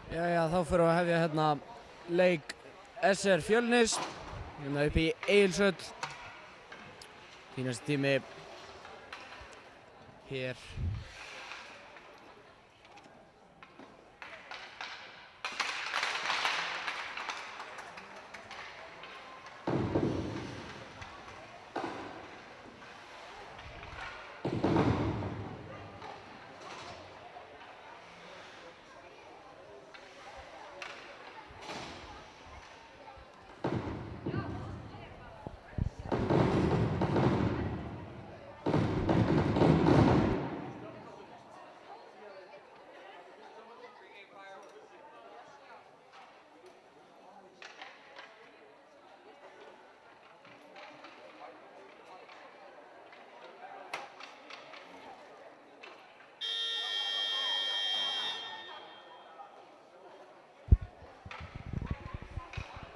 Jæja, þá fyrir að hefja hérna leik SR Fjölnis hérna upp í Egilshöll. Fínasti tími hér.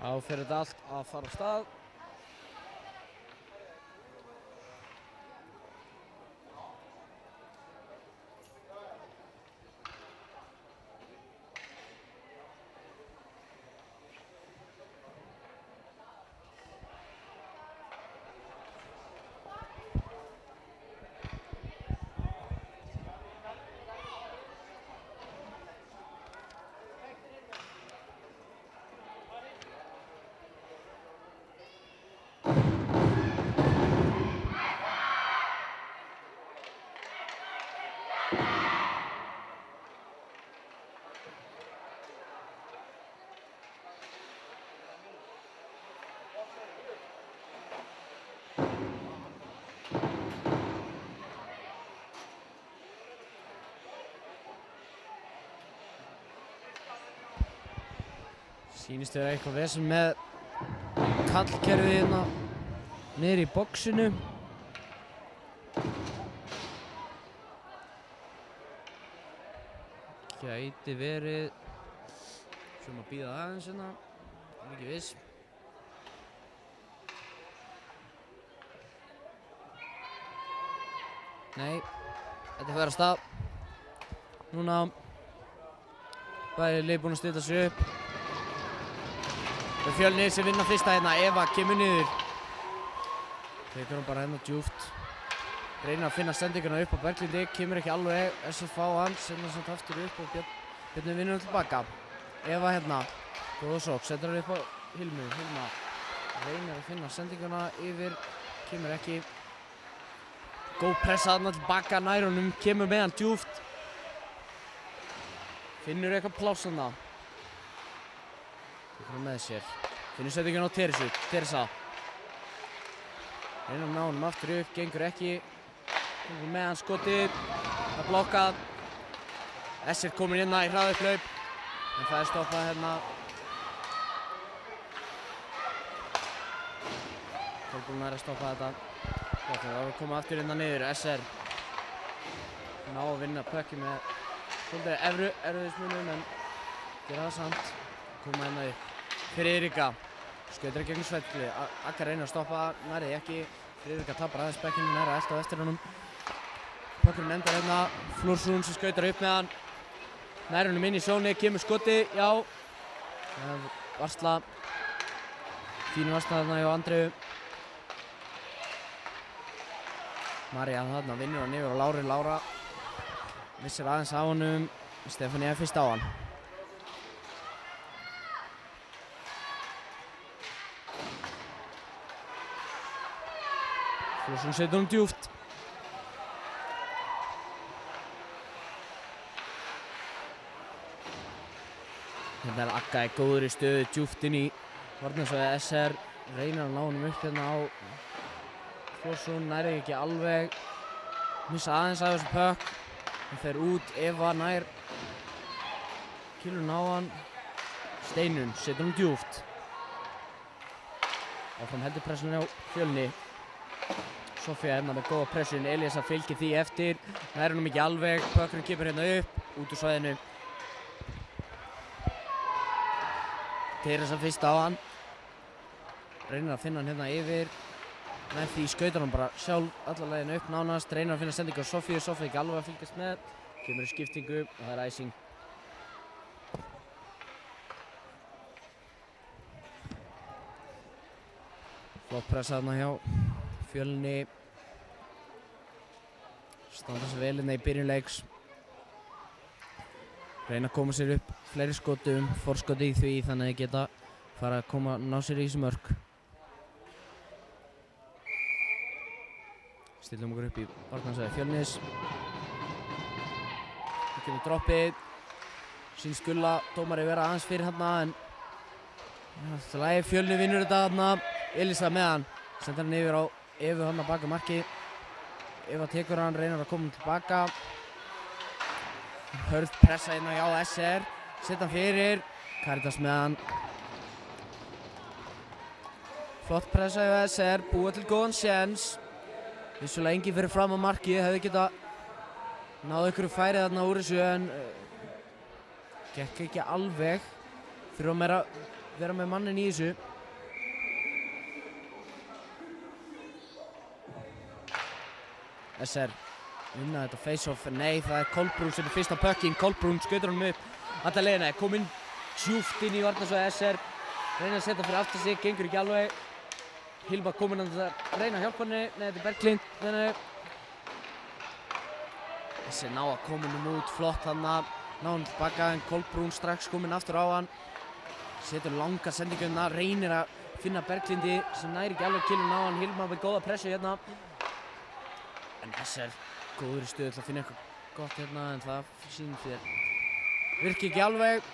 Þá fyrir þetta allt að fara af stað. Sýnist vera eitthvað vesen með kallkerfið hérna niður í boxinu. Gæti verið sem að bíða aðeins hérna, ekki viss. Nei, þetta fer af stað. Núna bæði lið búin að stilla sig upp. Það er Fjölnir sem vinna fyrsta hérna, Eva kemur niður. Tekur hann bara hérna djúpt. Reynir að finna sendinguna upp á Berglindi, kemur ekki alveg. SFA hann, senda samt aftur upp og Björn vinnur hann tilbaka. Eva hérna, góð sókn, setur hann upp á Hilmu. Hilma reynir að finna sendinguna yfir, kemur ekki. Góð pressa hann tilbaka nær honum, kemur með hann djúpt. Finnur eitthvað pláss hann það. Tekur hann með sér. Finnur sendinguna á Teresa. Reynir að ná honum aftur upp, gengur ekki. Gengur með hann skotið. Það er blokkað. SR komur hérna í hraðupphlaup. En það er stoppað hérna. Þórbúinn er að stoppa þetta. Það var að koma aftur hérna niður. SR ná að vinna pökki með svolítið erfiðismunum en gera það samt. Koma hérna upp. Friðrika skautar gegn Svelli. Akka reynir að stoppa, nærði ekki. Friðrika tapar aðeins bekkinu, nærði að elta á eftir honum. Pökkurinn endar hérna. Flórsún sem skautar upp með hann. Nær honum inn í sóni, kemur skoti, já. Varsla. Fínu varsla þarna hjá Andreu. María þarna vinnur hann yfir á Lára. Missir aðeins á honum. Stefáníu fyrst á hann. Flórsson setur honum djúpt. Þetta er Akka í góðri stöðu djúpt inn í varnarsvæði SR. Reynir að ná honum upp hérna á Flórsson, nær ekki alveg. Missa aðeins af þessu pökk. Hann fer út, Eva nær. Kýlur ná hann. Steinun setur honum djúpt. Áfram heldur pressunni á Fjölni. Sofía hérna með góða pressun, Elíasa fylgir því eftir. Nær honum ekki alveg, pökkurinn kemur hérna upp, út úr svæðinu. Teresa fyrst á hann. Reynir að finna hann hérna yfir. Með því skautar hann bara sjálf alla leiðina upp nánast. Reynir að finna sendingu á Sofíu, Sofía ekki alveg að fylgjast með. Kemur í skiptingu og það er æsing. Flott pressa þarna hjá Fjölni. Standa sig vel í byrjun leiks. Reyna að koma sér upp fleiri skotum, forskoti í því þannig að þeir geta fara að ná sér í þessi mörk. Stillum okkur upp í varnarsvæði Fjölnis. Það kemur droppið. Sýnst Gulla dómari vera aðeins fyrir þarna en það er lagi. Fjölni vinnur þetta þarna. Elisa með hann. Sendir hann yfir á Evu hann að baka marki. Eva tekur hann, reynar að koma tilbaka. Hörð pressa hérna hjá SR. Sett hann fyrir. Karitas með hann. Flott pressa hjá SR. Búa til góðan séns. Vissulega enginn fyrir fram á markið. Hefði geta náðu ykkur færið þarna úr þessu en gekk ekki alveg. Þurfa að vera með mannin í þessu. SR vinna þetta face-off. Nei, það er Kolbrún sem er fyrst á pökkin. Kolbrún skautur honum upp. Alla leiðina er kominn djúpt inn í varnarsvæði SR. Reyna að setja fyrir aftur sig, gengur ekki alveg. Hilma kominn að reyna að hjálpa henni. Nei, þetta er Berglind. SR ná að koma honum út, flott þarna. Ná hann tilbaka en Kolbrún strax kominn aftur á hann. Setur langa sendinguna, reynir að finna Berglindi sem næri ekki alveg killun á hann. Hilma með góða pressu hérna. En SR góður í stöðu til að finna eitthvað gott hérna en það sýnir fyrir virki ekki alveg.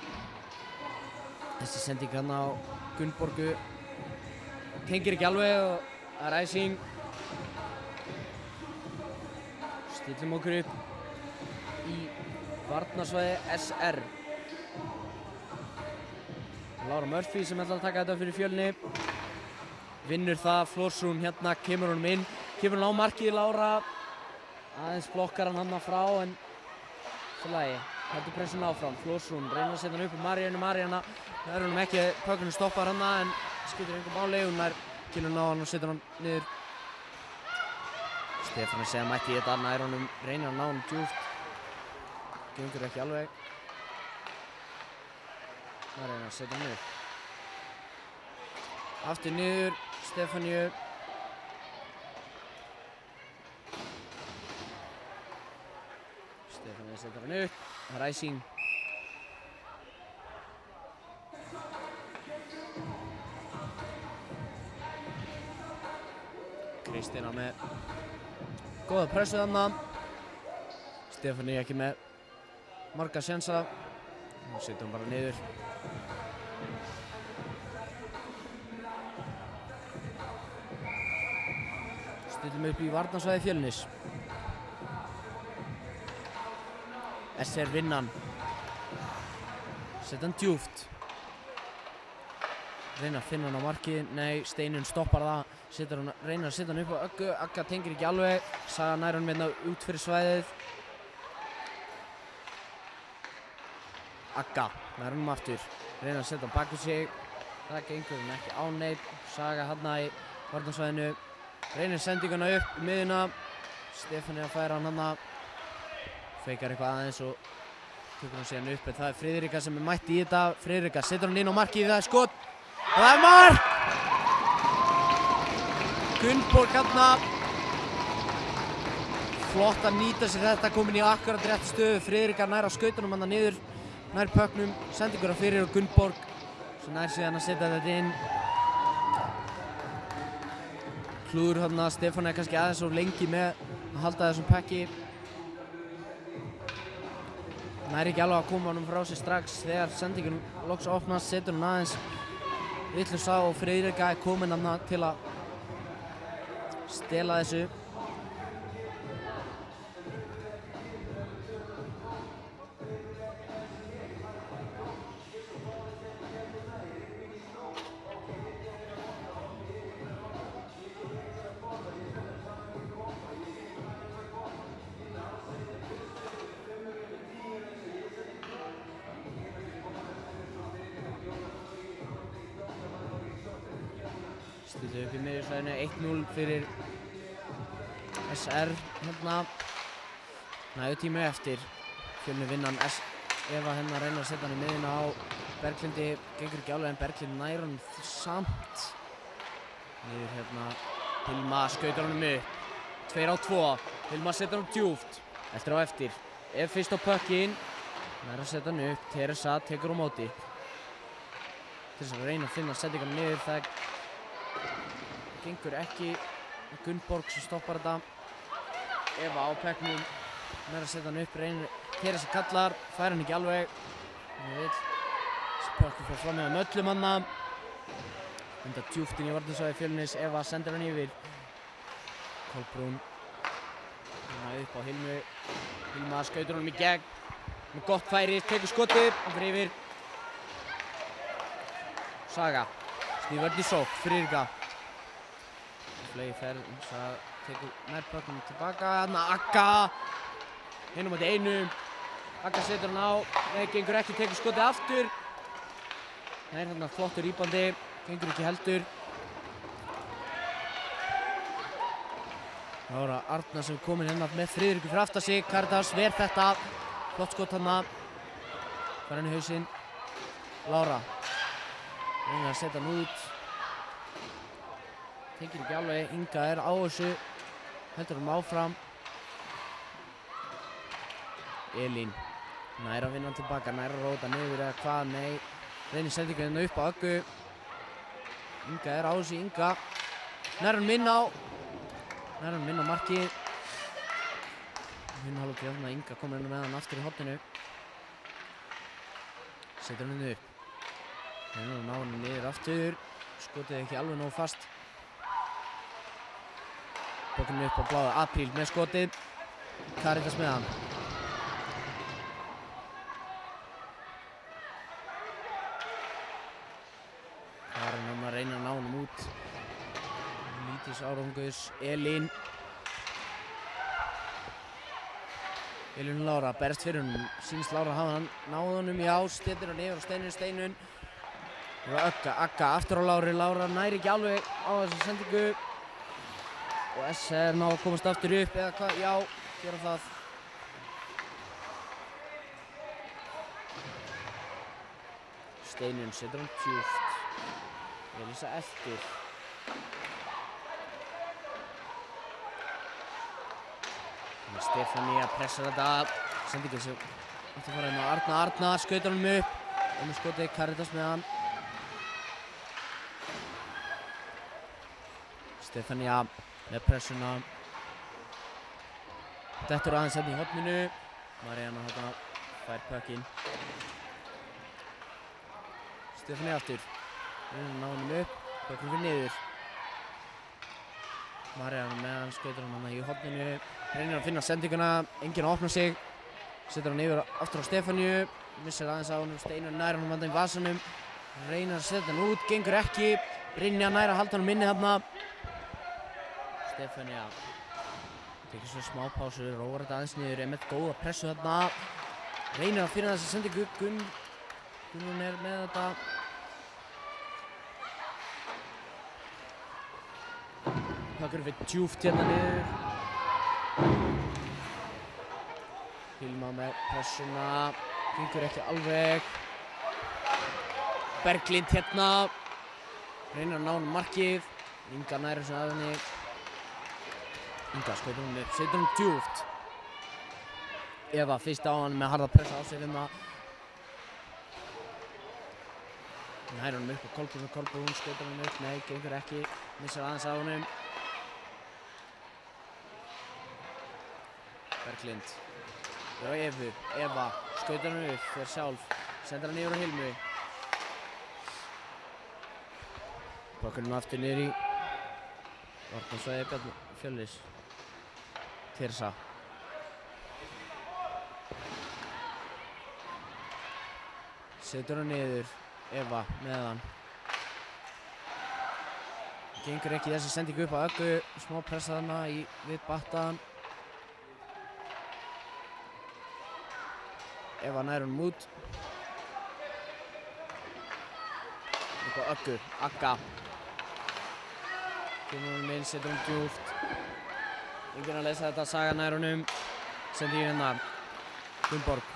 Þessi sending hérna á Gunnborgu tengir ekki alveg og það er æsing. Stillum okkur upp í varnarsvæði SR. Lára Murphy sem ætlar að taka þetta fyrir Fjölni. Vinnur það, Florsrún hérna kemur honum inn. Kemur hann á markið Lára. Aðeins blokkar hann frá en svo lagi. Heldur pressun áfram. Florsrún reynir að setja hann upp á Maríanu. Maríana er honum ekki, pökkunum stoppar hann en skiptir engu máli. Hún nær killun á hann og setur hann niður. Stefán segja mætti í þetta, nær honum, reynir að ná hann djúpt. Gengur ekki alveg. Maríana að setja hann niður. Aftur niður, Stefaníu. Stefaníu setur hann upp. Það er æsing. Kristína með góða pressu þarna. Stefaníu ekki með marga sjensa. Nú setur hann bara niður. Stillum upp í varnarsvæði Fjölnis. SR vinnan. Sett hann djúpt. Reyna að finna hann á markið. Nei, Steinun stoppar það. Reyna að setja hann upp á Öggu. Agga tengir ekki alveg. Saga nær hann hérna út fyrir svæðið. Agga nær hann aftur. Reyna að setja hann bak við sig. Það gengur hann ekki á neitt. Saga hérna í varnarsvæðinu. Reynir sendinguna upp í miðjuna. Stefáni að færa hann hérna. Feikar eitthvað aðeins og tökur hann síðan upp en það er Friðrika sem er mætt í þetta. Friðrika setur hann inn á markið, það er skot og það er mark! Gunnborg hérna. Flott að nýta sér þetta, komin í akkurat rétt stöðu. Friðrika nær á skautunum hann niður, nær pöknum, sendingur að fyrir og Gunnborg sem nær síðan að setja þetta inn. Klúður hérna, Stefán er kannski aðeins of lengi með að halda þessum pekki. Nær ekki alveg að koma honum frá sér strax þegar sendingin loks opnast, setur hann aðeins villur sá og Friðrika er komin þarna til að stela þessu. Stillir upp í miðjursvæðinu, 1-0 fyrir SR hérna. Nægur tími eftir. Fjölni vinnan. Eva hérna reynir að setja hann í miðjuna á Berglindi. Gengur ekki alveg en Berglind nær hann samt. Niður hérna. Hilma skautar honum upp. 2 á 2. Hilma setur hann djúpt. Eltir á eftir. Fyrst á pökkinn. Nær að setja hann upp. Teresa tekur á móti. Til þess að reyna að finna sendingarna niður. Það gengur ekki. Gunnborg sem stoppar þetta. Eva á pekknum. Nær að setja hann upp. Teresa kallar. Fær hann ekki alveg. Hann vill. Pökkur fyrir fram með öllum hanna. Enda djúpt inn í varnarsvæði Fjölnis. Eva sendir hann yfir. Kolbrún. Hérna upp á Hilmu. Hilma skautur honum í gegn. Með gott færi. Tekur skotið. Hann fyrir yfir. Saga. Snýr vörn í sókn. Friðrika. Flegi ferð. Saga tekur nærpökkunum tilbaka. Þarna Agga. Hinum átti einum. Agga setur hann á. Nei, gengur ekki. Tekur skotið aftur. Það þarna flottur rýbandi, gengur ekki heldur. Lára Arna sem komin hérna með Friðriku fyrir aftan sig. Karítas ver þetta. Flott skot þarna. Fær hann í hausinn. Lára. Reynir að setja hann út. Tekir ekki alveg. Inga er á þessu. Heldur hann áfram. Elín. Nær að vinna hann tilbaka. Nær að róta niður eða hvað? Nei. Reynir sendingu hérna upp á Öggu. Inga er á þessu, Inga. Nær hann minna á markið. Hinn hálfur hérna, Inga komur hérna með hann aftur í horninu. Setur hann upp. Reynir að ná hann niður aftur. Skotið ekki alveg nógu fast. Bókinn upp á bláða. Apríl með skotið. Karítas með hann. Reynir að ná honum út. Lítils árangus. Elín Lára berst fyrir honum. Sýnist Lára hafa hann náð honum. Já, stillir hann yfir á Steinun. Agga aftur á Láru. Lára næri ekki alveg á þessa sendingu. Og SR ná að komast aftur upp eða hvað? Já, gera það. Steinun setur hann djúpt. Elísa eftir. Stefania pressar þetta. Sendingin sem ætti að fara inn á Arna skautar hann upp. Og með skotið Karítas með hann. Stefania með pressuna. Dettur aðeins hérna í horninu. Mariana hérna fær pökkinn. Stefania aftur. Reynir að ná honum upp, pökkum fyrir niður. Mariana með hann, skautar hann í horninu. Reynir að finna sendinguna, enginn að opna sig. Setur hann yfir aftur á Stefáníu. Missir aðeins á honum, Steinun nær honum í vasanum. Reynir að setja hann út, gengur ekki. Brynja nær að halda hann inni þarna. Stefáníu tekur svo smá pásu, róar þetta aðeins niður, með góða pressu þarna. Reynir að finna þessa sendingu. Gunnrún er með þetta. Pökkur fyrir djúpt hérna niður. Hilma með pressuna. Gengur ekki alveg. Berglind hérna. Reynir að ná honum markið. Inga nær þessu að henni. Inga skautar honum upp. Setur honum djúpt. Eva fyrst á hann með harða pressa á sig hérna. Nær honum upp á Kolbrún. Skautar honum upp. Nei, gengur ekki. Missar aðeins á honum. Berglind. Já, Eva. Skautar hann upp. Fer sjálf. Sendir hann yfir á Hilmu. Pökkur hann aftur niður í varnarsvæði Bjarna Fjölnis. Teresa. Setur hann niður. Eva með hann. Gengur ekki þessi sendingu upp á Öggu. Smá pressa þarna við Battan. Eva nær honum út. Upp á Öggu. Agga. Kemur honum inn, setur hann djúpt. Enginn að lesa þetta. Saga nær honum. Sendir hérna. Gunnborg.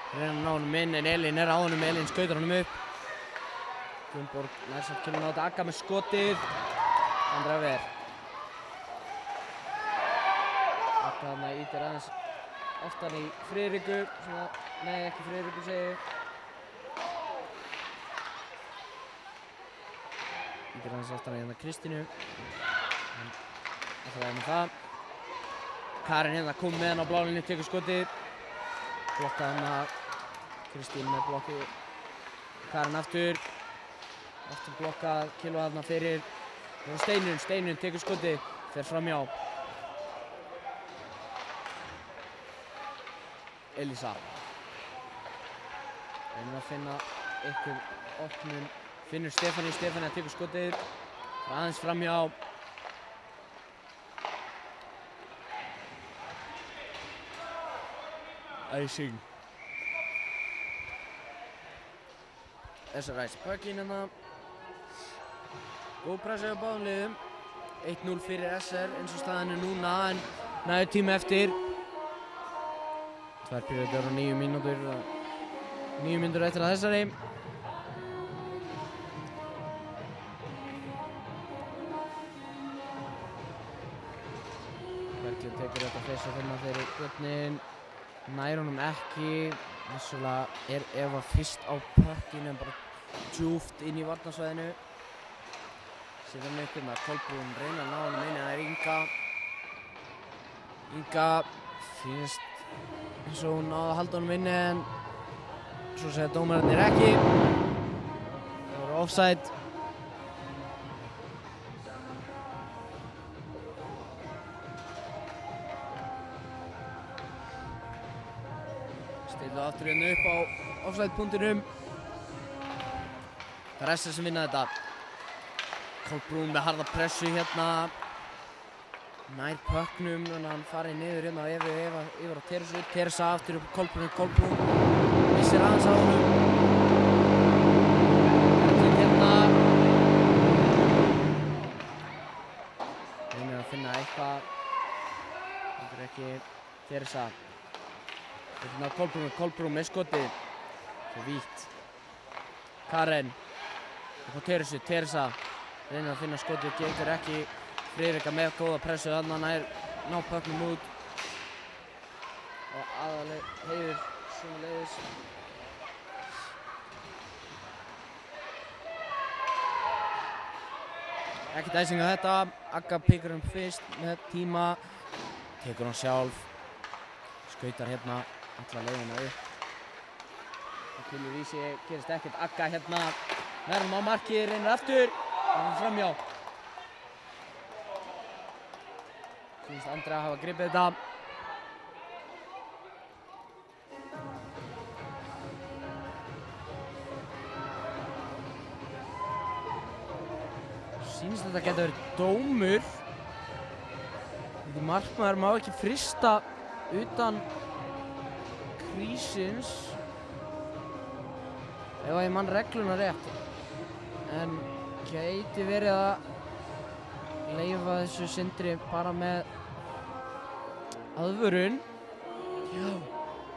Reynir að ná honum inn en Elín er á honum. Elín skautar honum upp. Gunnborg nær samt kemur á þetta Agga með skotið. Andra ver. Agga þarna ítir aðeins aftan í Friðriku. Nei, ekki Friðriku segi ég. Ítir aðeins aftan í hérna Kristínu. En alltaf með það. Karin hérna kom með hann á blálínni, tekur skotið. Blokka hana Kristín með blokki. Karin aftur. Aftur blokkað, Kilva þarna fyrir. Steinun tekur skotið, fer framhjá. Elísa. Reynir að finna einhver opnun. Finnur Stefáni að tekur skotið. Aðeins framhjá. Æsing. SR ræs pökkinn hérna. Góð pressa á báðum liðum. 1-0 fyrir SR eins og staðan er núna en nægur tíma eftir. 2 píröður og 9 mínútur. 9 mínútur eftir að þessari. Berglind tekur þetta fyrst að finna fyrir Björnin. Nær honum ekki. Vissulega er Eva fyrst á pökkinu en bara djúpt inn í varnarsvæðinu. Síðan upp hérna Kolbrún reynir að ná honum inn en það er Inga finnst eins og hún náði að halda honum inni en svo segja dómararnir ekki. Það voru offside. Stillu aftur hérna upp á offside-punktinum. Það er SR sem vinna þetta. Kolbrún með harða pressu hérna. Nær pökknum en hann farið niður hérna á Evu yfir á Teresu. Teresa aftur upp á Kolbrún. Missir aðeins á honum. Hérna. Reynir að finna eitthvað. Það er ekki Teresa. Hérna Kolbrún með skotið. Það er vítt. Karen. Upp á Teresu. Teresa. Reynir að finna skotið, gengur ekki. Friðrika með góða pressu þarna nær ná pökknum út. Og Heiður sömuleiðis. Ekkert æsing á þetta. Agga pikar fyrst með tíma. Tekur hann sjálf. Skautar hérna alla leiðina upp. Og Kilur í sig, gerist ekkert. Agga hérna. Nærmum á markið, reynir aftur. Það er framhjá. Sýnist Andri að hafa gripið þetta. Sýnist þetta geta verið dómur. Því markmaður má ekki frysta utan krísins. Ef ég man regluna rétt. En gæti verið að leyfa þessu Sindri bara með aðvörun. Já.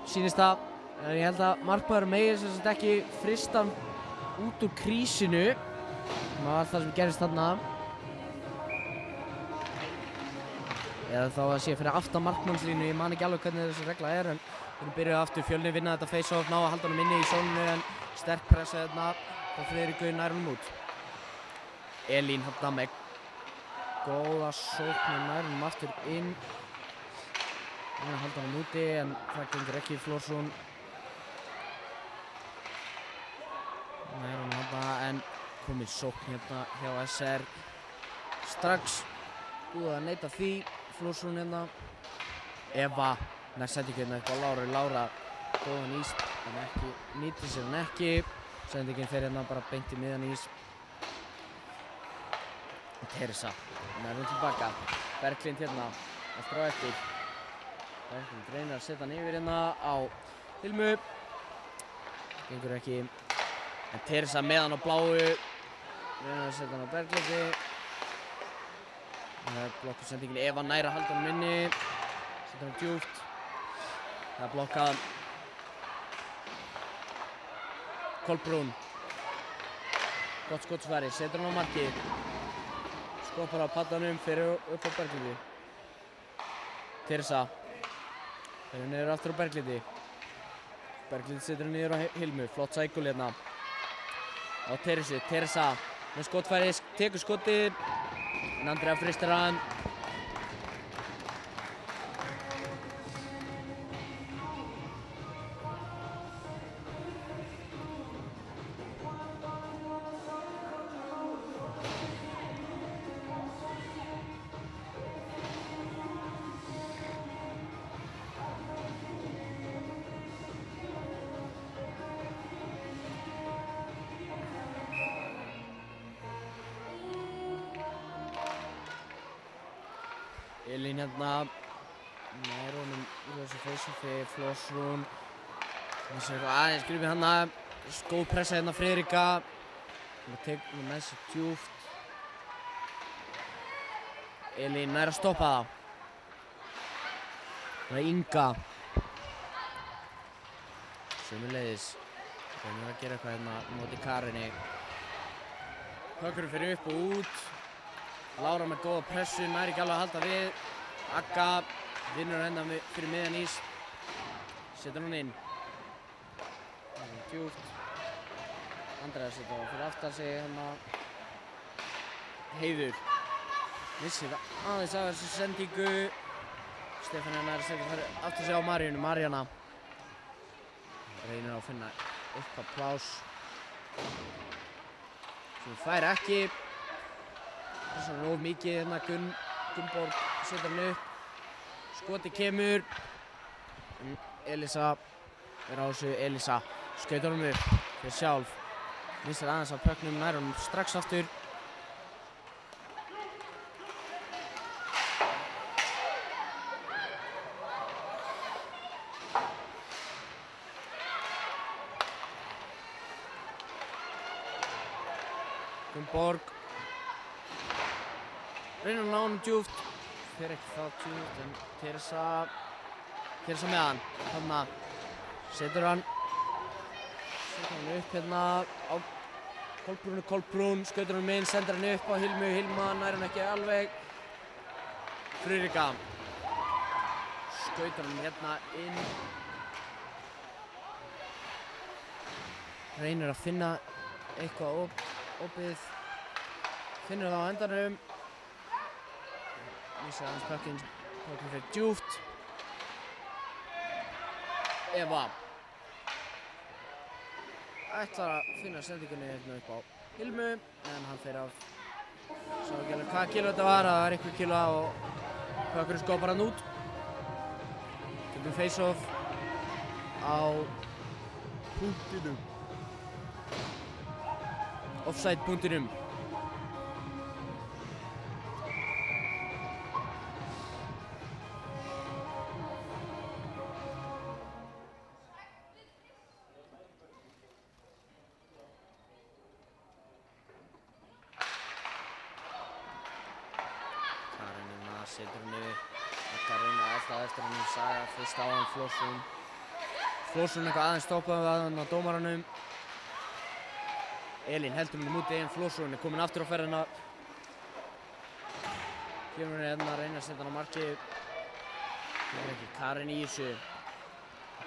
Sýnist það. En ég held að markmaður megi sem sagt ekki frysta hann út úr krísinu. Það var það sem gerist þarna. Eða þá að sé fyrir aftan markmannslínu. Ég man ekki alveg hvernig þessi regla er en við erum byrjuð aftur. Fjölnir vinna þetta face-off, ná að halda honum inni í sóninu en sterk pressa þarna og Friðriku nær honum út. Elín hérna með góða sókn og nær honum aftur inn. Þannig að halda honum úti en það gengur ekki Flórsson. Nær honum hérna en komið sókn hérna hjá SR. Strax búið að neita því. Flórsson hérna. Eva nær sendingin hérna upp á Lára. Góðan ís en ekki, nýtir sér hann ekki. Sendingin fer hérna bara beint í miðjan ís. Og Teresa, nær hún tilbaka. Berglind hérna, aftur á eftir. Berglind reynir að setja hann yfir hérna á Hilmu. Gengur ekki. En Teresa með hann á bláu. Reynir að setja hann á Berglindi. Það er blokkuð sendingin. Eva nær að halda hann inni. Setja hann djúpt. Það er blokkað. Kolbrún. Gott skottsfæri, setur hann á markið. Skoppar á paddanum, fyrir upp á Berglindi. Teresa. Fyrir niður aftur á Berglindi. Berglindi setur hann niður á Hilmu, flott sækul hérna. Á Teresu, Teresa með skottfæri, tekur skotið. En Andrea fristar hann. Elín hérna nær honum í þessu face-offi, Flossrún. Það sé eitthvað aðeins gripið hana. Góð pressa hérna Friðrika. Hún tekur með sér djúpt. Elín nær að stoppa það. Það er Inga. Sömuleiðis. Reynir að gera eitthvað hérna á móti Karinni. Hökkurinn fyrir upp og út. Lára með góða pressu, nær ekki alveg að halda við. Agga vinnur hérna fyrir miðjan ís. Setur hann inn. Það er djúpt. Andrea setur það fyrir aftan sig hérna. Heiður. Missir aðeins af þessu sendingu. Stefania nær að setja fyrir aftan sig á Maríunu. Maríana reynir að finna eitthvað pláss. Sem fær ekki. Það er of mikið hérna, Gunnborg setur hann upp. Skoti kemur. Elisa er á þessu, Elisa skautar hann upp fyrir sjálf. Missir aðeins af pökknum, nær hann strax aftur. Gunnborg reynir að ná honum djúpt, fer ekki það djúpt, en Teresa með hann, þarna setur hann upp hérna á Kolbrún, skautar hann inn, sendir hann upp á Hilmu, Hilma nær hann ekki alveg. Friðrika skautar hann hérna inn, reynir að finna eitthvað opið, finnur það á endanum. Missir aðeins pökkinn fyrir djúpt. Eva ætlar að finna sendingunni hérna upp á Hilmu, en hann fer af. Sá ekki alveg hvaða kíló þetta var, það var einhver kíló og pökkurinn skopar hann út. Tökum face-off á punktinum. Offside punktinum. Setur hann yfir, Agga reynir alltaf eftir hann, Saga fyrst á hann, Flossrún. Flossrún eitthvað aðeins stoppaði við hann á dómaranum. Elín heldur hann úti, en Flossrún er komin aftur á ferðina. Kemur hann hérna, reynir að setja hann á markið. Það er ekki Karin í þessu.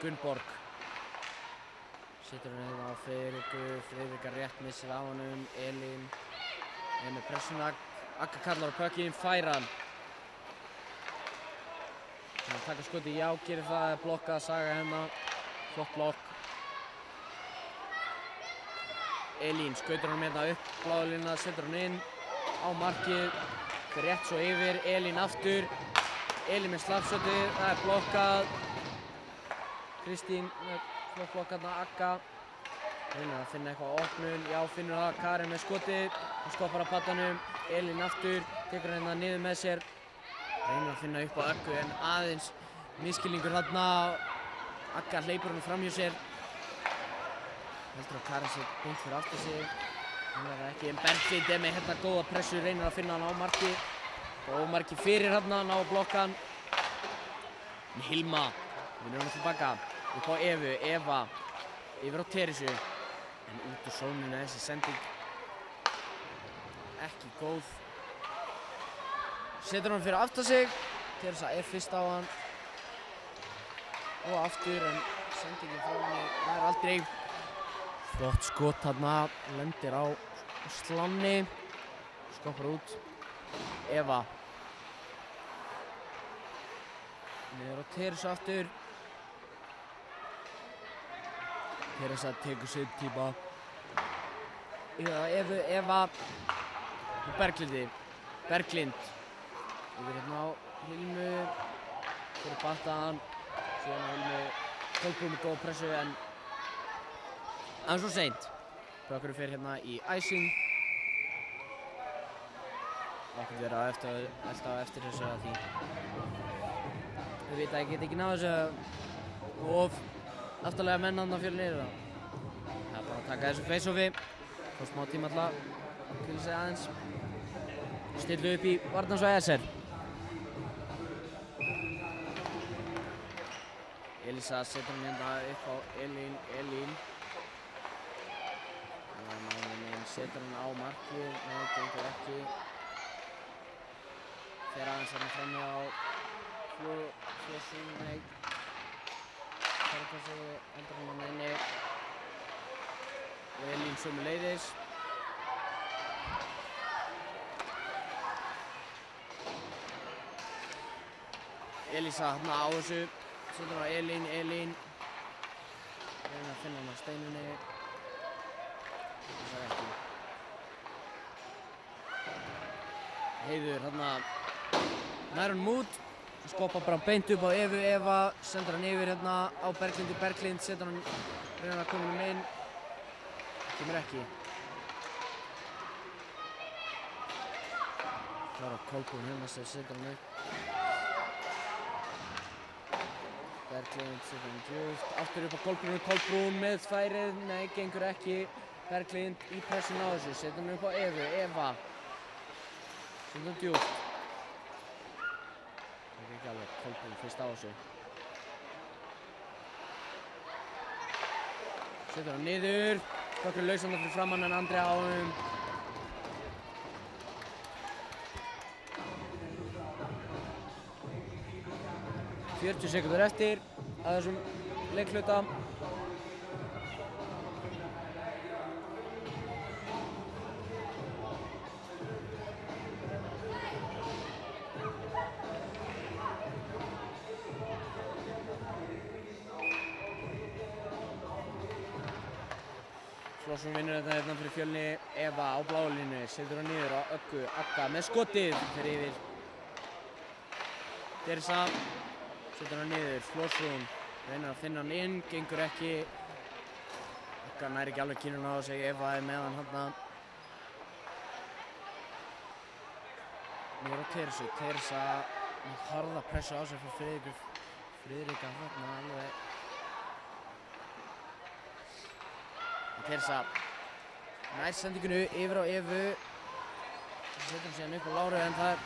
Gunnborg. Setur hann hérna á Friðriku, Friðrika rétt missir af honum, Elín er með pressuna. Agga kallar á pökkinn, fær hann. Þannig að taka skoti, já, gerir það, blokkað, Saga hérna, flott blokk. Elín skautar hann hérna upp, bláðulína, setur hann inn, á markið, fyrir rétt svo yfir, Elín aftur, Elín með slafsötið, það er blokkað. Kristín með flott blokk hérna, Agga. Reynir að finna eitthvað á opnun, já, finnur það, Karin með skotið, hann skoppar á paddanum, Elín aftur, tekur hérna niður með sér. Reynir að finna upp á Aggu, en aðeins misskilningur þarna. Agga hleypur hann fram hjá sér. Heldur að Karin sé beint fyrir aftur sig. Hann er það ekki, en Berglind er með hérna góða pressu, reynir að finna hann á marki. Og marki fyrir hérna, ná að blokka hann. En Hilma vinnur hann tilbaka. Upp á Evu, Eva yfir á Teresu. En út úr sóninu þessi sending. ekki góð. Setur hann fyrir aftan sig. Teresa fyrst á hann. Og aftur en sendingin frá henni nær aldrei. Flott skot þarna, lendir á slanni. Skoppar út. Eva. Niður á Teresa aftur. Teresa tekur sig tíma. Eva. Og Berglindi. Berglind. Yfir hérna á Hilmu. Fyrir Baltan. Síðan á Hilmu. Kolbrún með góða pressu en svo seint. Bökkurinn fer hérna í æsing. Ekkert verið á eftir þessu að því. Ég veit að ég get ekki náð þessu of aftarlega menn þarna fyrir niður það. Það er bara að taka þessu face-offi. Fá smá tíma alltaf til þess aðeins. Stillu upp í varnarsvæði SR. Elisa setur hann hérna upp á Elín. Setur hann á markið, nei, gengur ekki. Fer aðeins hérna frammi á Flósum, nei. Karapassi, endur hann á inni. Og Elín sömuleiðis. Elisa hérna á þessu. Setur hann á Elín. Reyna að finna hann á steinunni. Það er ekki. Heiður hérna nær hann út. Skoppa bara beint upp á Eva. Sendur hann yfir hérna á Berglind. Setur hann, reynar að koma hann inn. Kemur ekki. Það er á Kolbrún hérna sem setur hann upp. Berglind setur hann djúpt. Aftur upp á Kolbrún með færið. Nei, gengur ekki. Berglind í pressun á þessu. Setur hann upp á Eva. Setur hann djúpt. Það er ekki alveg Kolbrún fyrst á þessu. Setur hann niður. Bökkurinn laus hann fyrir framann en Andrea á honum. – 40 sekúndur eftir að þessum leikhluta. Flósum vinnur þetta hérna fyrir Fjölni. Eva á bláu línu, setur hann niður á Agga með skotið fyrir yfir. Teresa setur hann niður, Flósum reynir að finna hann inn, gengur ekki. Agga nær ekki alveg kínuna á sig, Eva er með hann hérna. Niður á Teresa með harða pressu á sig fyrir Friðrika hérna alveg. Teresa nær sendinginu yfir á Evu. Setur hann síðan upp á Láru en það er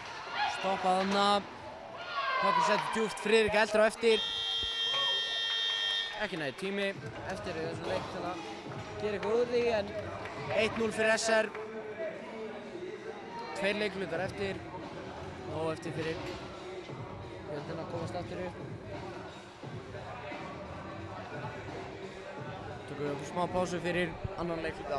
stoppað þarna. Bökkurinn setur djúpt, Friðrik eldur á eftir. Ekki nægur tími eftir í þessum leik til að gera eitthvað úr því en 1-0 fyrir SR. 2 leiklutar eftir. Nóg eftir fyrir Fjölnina að komast aftur upp. Tökum við smá pásu fyrir annan leikluta.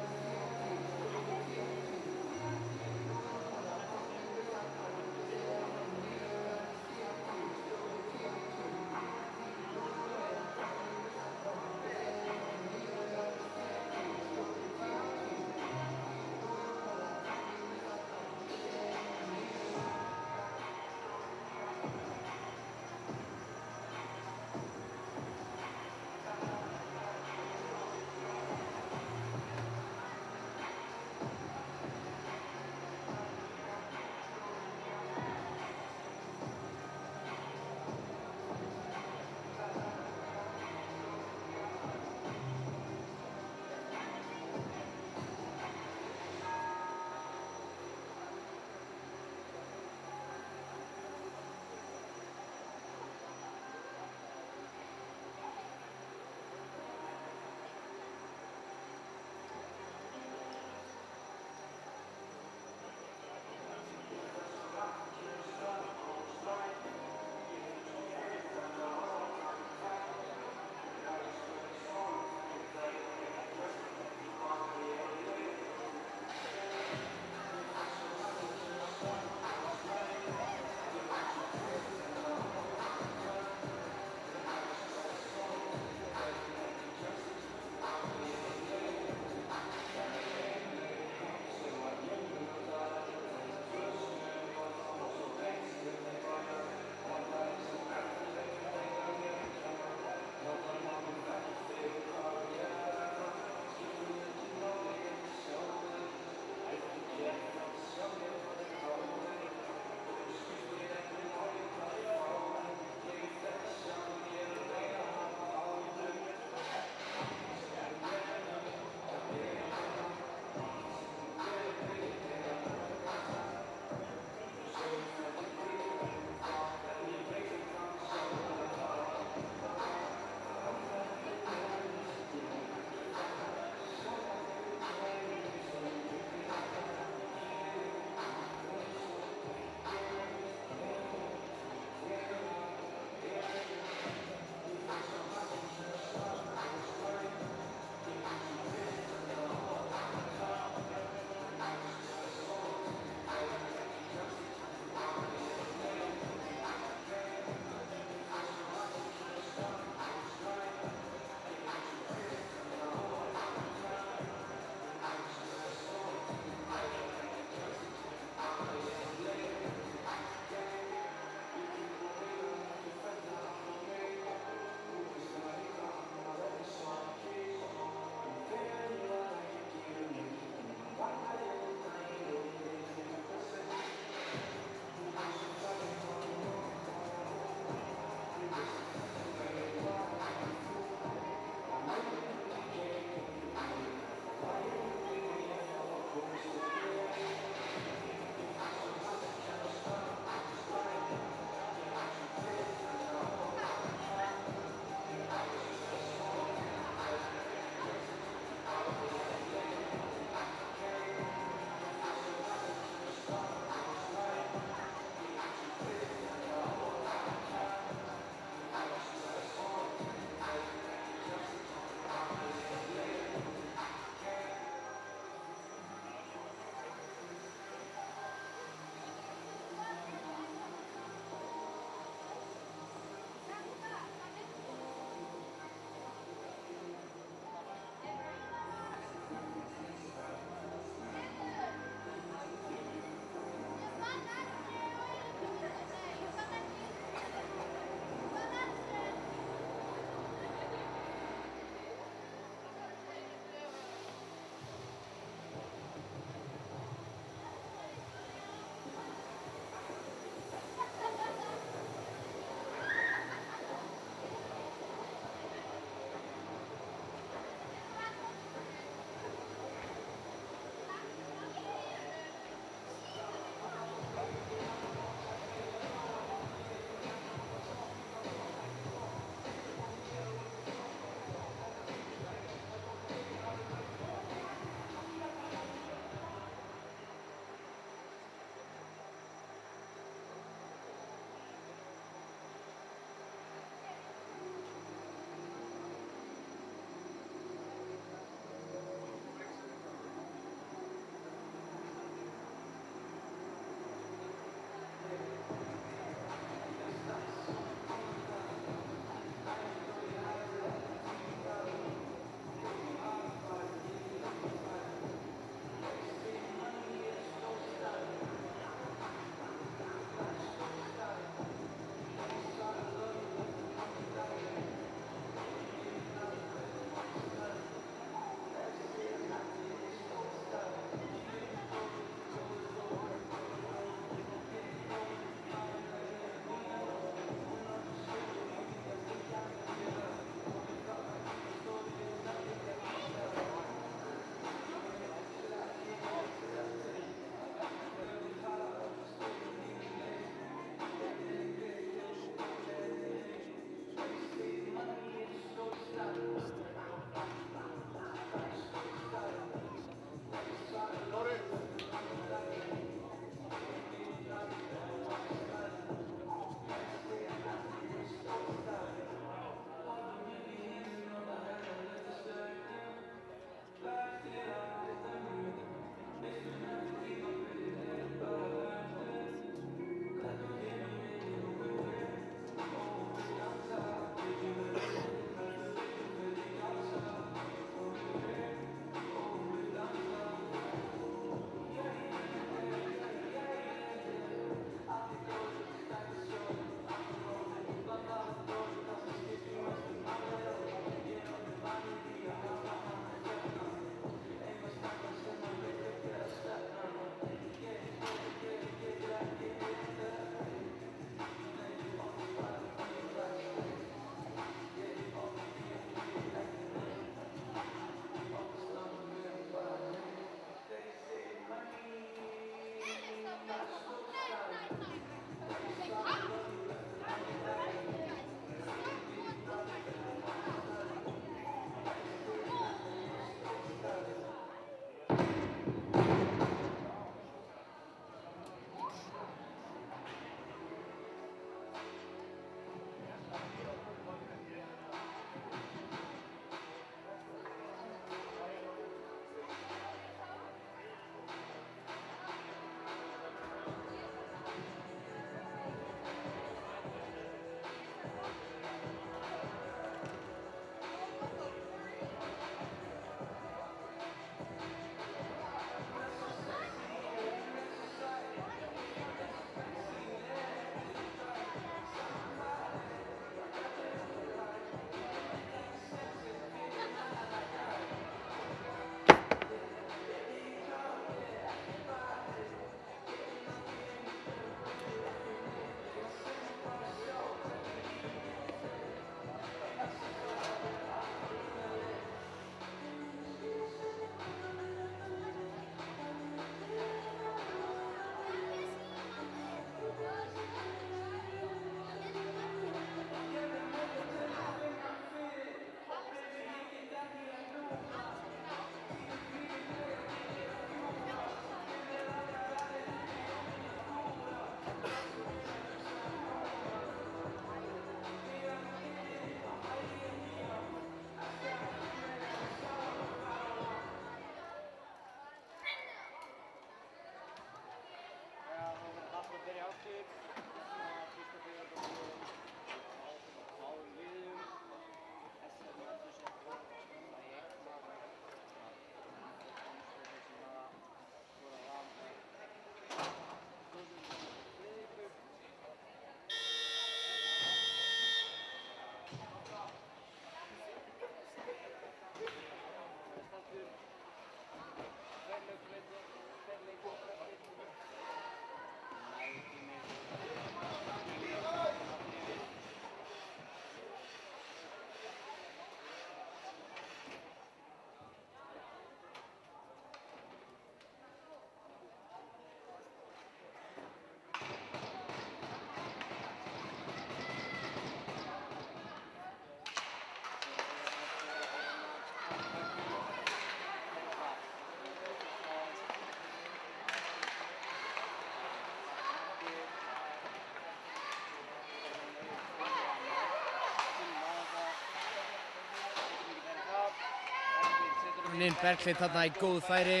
inn Berglind þarna í góðu færi.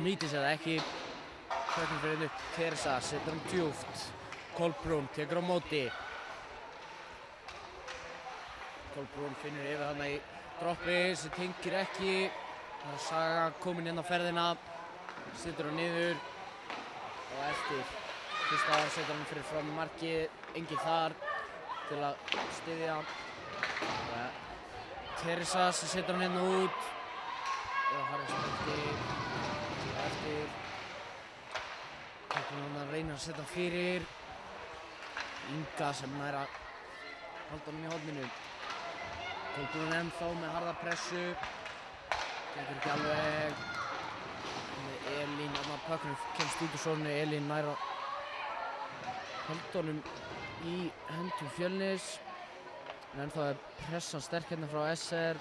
Nýtir sér það ekki. Hvernig fyrir upp Teresa, setur hann djúpt. Kolbrún tekur á móti. Kolbrún finnur yfir þarna í droppi sem tengir ekki. Það er Saga komin inn á ferðina. Setur hann niður. Og eftir fyrsta ára setur hann fyrir fram markið. Enginn þar til að styðja. Teresa sem setur hann hérna út. Eva Haraldsdóttir eftir. Kolbrún hann reynir að setja hann fyrir. Inga sem nær að halda honum í horninu. Kolbrún ennþá með harða pressu. Gengur ekki alveg. Elín þarna pökkunum kemst út úr sókninni. Elín nær að halda honum í höndum Fjölnis. En ennþá er pressan sterk hérna frá SR.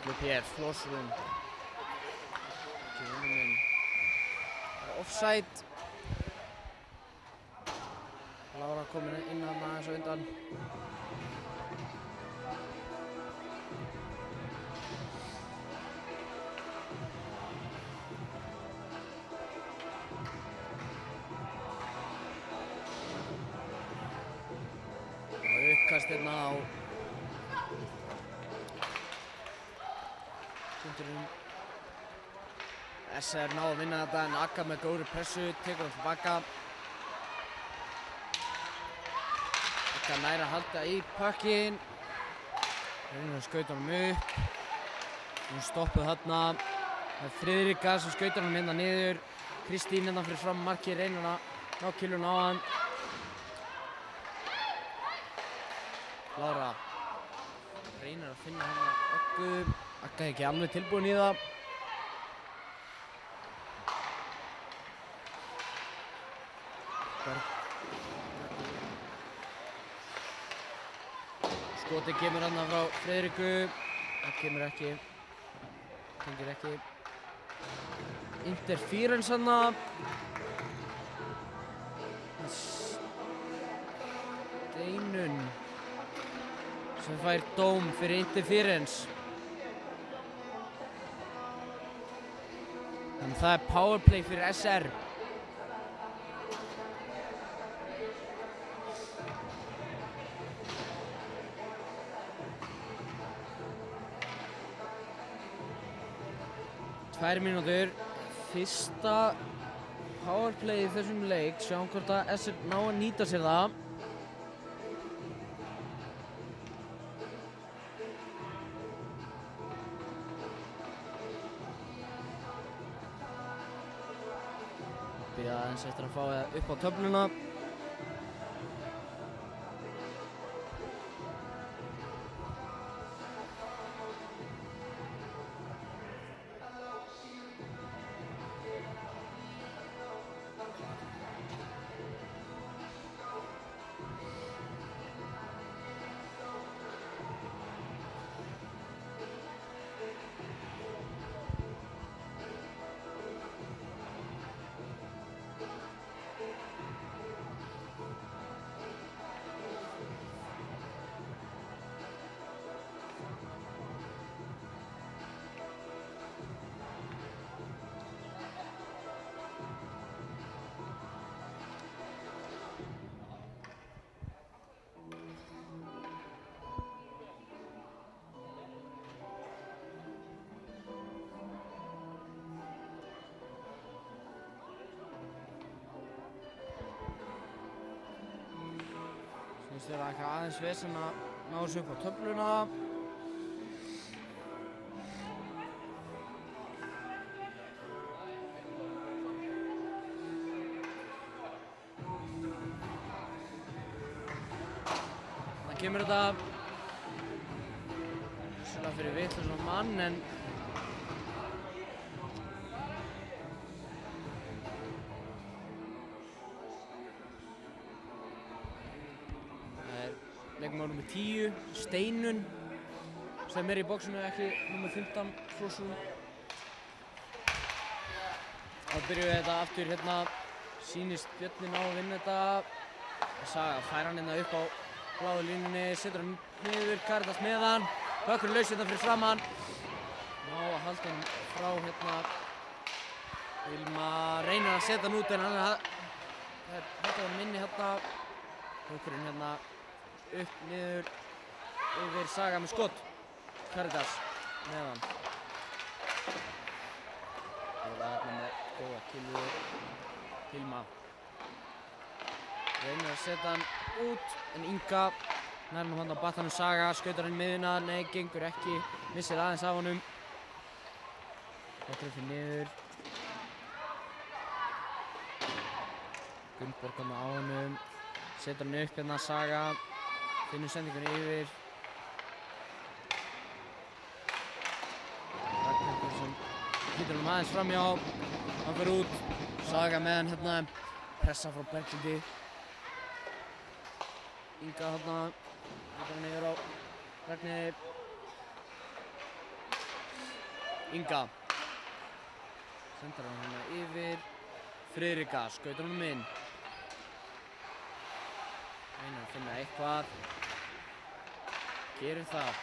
Upp hér, Flossrún. Ekki vinnuminn. Offside. Lára komin inn þarna aðeins á undan. Og uppkast hérna á punkturinn. SR ná að vinna þetta en Akka með góðri pressu, tekur hann tilbaka. Akka nær að halda í pökkinn. Reynir að skauta honum upp. Hún stoppuð þarna. Það er Friðrika sem skautar honum hérna niður. Kristín hérna fyrir fram markið, reynir að ná killun á hann. Lára reynir að finna hérna Öggu. Akka er ekki alveg tilbúin í það. Skotið kemur þarna frá Friðriku. Það kemur ekki. Tengir ekki. Interference þarna. Steinun sem fær dóm fyrir interference. Þannig það er powerplay fyrir SR. Tvær mínútur, fyrsta powerplay í þessum leik, sjáum hvort að SR ná að nýta sér það. Bíða aðeins eftir að fá það upp á töfluna. Finnst þér eitthvað aðeins vesen að ná þessu upp á töfluna. Það kemur þetta svolítið fyrir vitlausan mann en leikmaður númer 10, Steinun, sem er í boxinu, ekki númer 15, Flossrún. Þá byrjum við þetta aftur hérna, sýnist Björnin á að vinna þetta. Saga fær hann hérna upp á bláu línunni, setur hann niður, Caritas með hann, Bökkur laus hérna fyrir framann. Ná að halda hann frá hérna. Hilma reynir að setja hann út en hann þetta var minni hérna. Bökkurinn hérna upp, niður, yfir Saga með skot. Caritas með hann. Það var hérna með góða kilvu. Hilma reynir að setja hann út en Inga nærnum hann á battanum. Saga skautar hann í miðjuna, nei gengur ekki, missir aðeins af honum. Bökkurinn fyrir niður. Gunnborg hann á honum, setur hann upp hérna. Saga finnur sendingunni yfir. Ragnhildur sem hýtur hann aðeins framhjá, hann fer út. Saga með hann hérna, pressa frá Berglindi. Inga hérna, hýtur hann yfir á Ragnhildur. Inga sendir hann hérna yfir. Friðrika skautar honum inn. Reynir að finna eitthvað. Gerir það.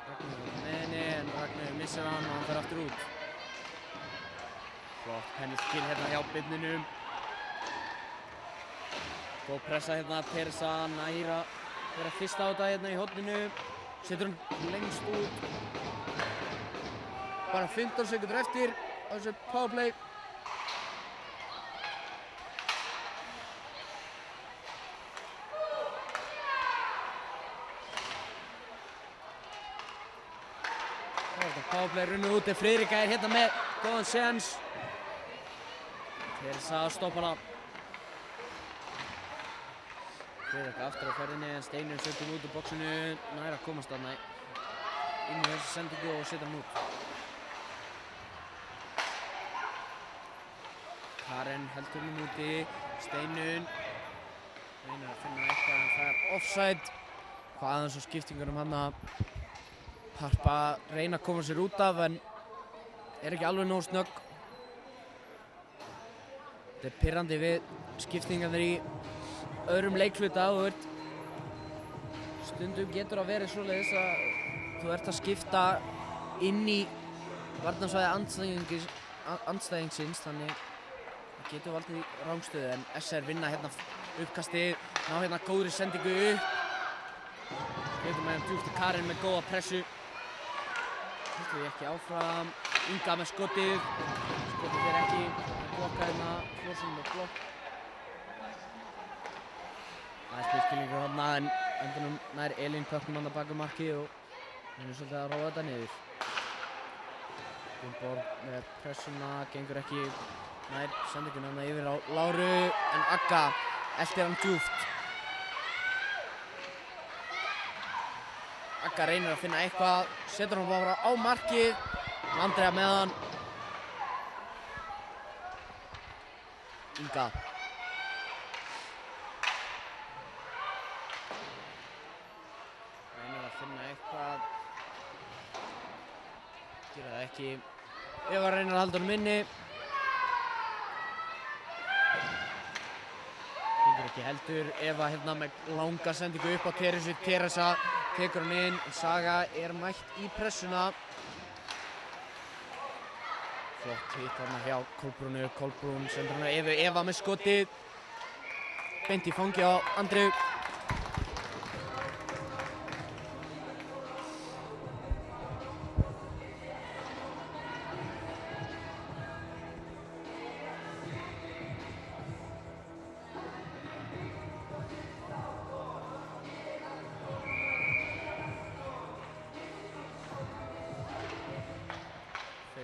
Ragnhildur með henni en Ragnhildur missir hann og hann fer aftur út. Flott penniskill hérna hjá Birninum. Góð pressa hérna, Teresa nær að vera fyrst á þetta hérna í horninu. Setur hann lengst út. Bara 15 sekúndur eftir á þessu powerplay. Powerplay runnið út en Friðrika hérna með góðan séns. Teresa að stoppa hana. Friðrika aftur á ferðinni en Steinur setur hann út úr boxinu. Nær að komast þarna inn í þessu sendingu og setja hann út. Karen heldur hann úti. Steinun reynir að finna eitthvað en það er offside. Hvað aðeins á skiptingunum hann að Harpa reyna að koma sér út af en er ekki alveg nógu snögg. Þetta er pirrandi við skiptingarnir í öðrum leikhluta og stundum getur að vera svoleiðis að þú ert að skipta inn í varnarsvæði andstæðingsins þannig það getur valdið í rangstöðu en SR vinna hérna uppkastið, ná hérna góðri sendingu upp. Skautum með djúpt í Karin með góða pressu. Hildur við ekki áfram. Inga með skotið. Skotið fer ekki. Það blokkar hérna. Flórsson með blokk. Það er spilskilningur þarna en endunum nær Elín pökkum hann að baka markið og reynir svolítið að róa þetta niður. Gunnborg með pressuna, gengur ekki nær sendinguna hann yfir á Láru en Agga eltir hann djúpt. Agga reynir að finna eitthvað, setur hann bara á markið, Andrea með hann. Inga. Reynir að finna eitthvað, gera það ekki. Eva reynir að halda honum inni. Gengur ekki heldur, Eva hérna með langa sendingu upp á Teresu, Teresa tekur hann inn, Saga er mætt í pressuna. Flott hitt þarna hjá Kolbrúnu, Kolbrún sendur hann að Eva með skotið. Beint í fangi á Andreu.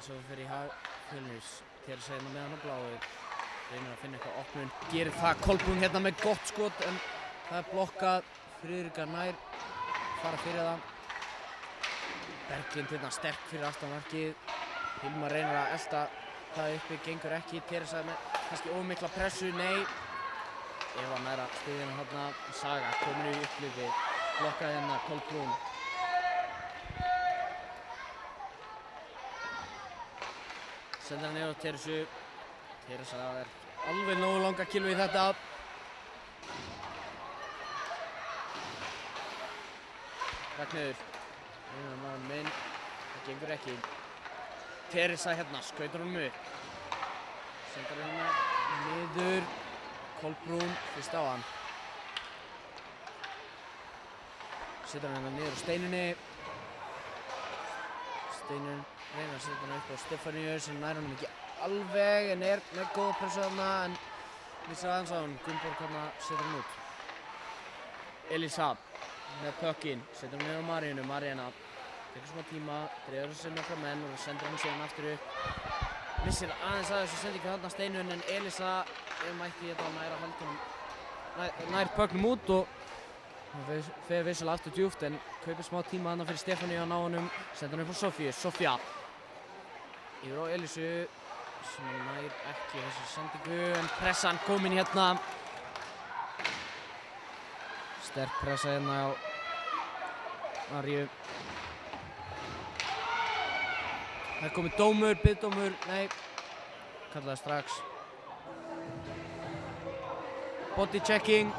Svo fyrir í Fjölnis, Teresa hérna með hann á bláu, reynir að finna eitthvað opnun, gerir það, Kolbrún hérna með gott skot en það er blokkað, Friðrika nær, fara fyrir það. Berglind hérna sterk fyrir aftan markið, Hilma reynir að elta það uppi, gengur ekki, Teresa með kannski ómikla pressu, nei. Eva nær að styðja hérna hérna, Saga komin í upplifi, blokkað hérna Kolbrún. Sendir hann niður á Teresu. Teresa er alveg nógu langa kilvu í þetta. Ragnheiður. Einar maður minn. Það gengur ekki. Teresa hérna, skautar honum upp. Sendar hérna niður. Kolbrún, fyrst á hann. Setur hann hérna niður á Steinunni. Steinun reynir að setja hann upp á Stefaníu sem nær honum ekki alveg en með góða pressu þarna en missar aðeins á hann. Gunnborg hérna setur hann út. Elisa með pökkinn, setur hann niður á Maríunu. Maríana tekur smá tíma, dreifur þessi nokkra menn og sendir hann síðan aftur upp. Missir aðeins að þessu sendingu þarna Steinun en Elisa mætti þetta nær að halda honum nær pökknum út og hann fer vissulega aftur djúpt en kaupir smá tíma þarna fyrir Stefaníu að ná honum. Sendir hann upp á Sofíu. Sofía yfir á Elisu sem nær ekki þessu sendingu en pressan komin hérna. Sterk pressa hérna á Maríu. Það er komið dómur, biðdómur, nei, kallaði strax. Body checking.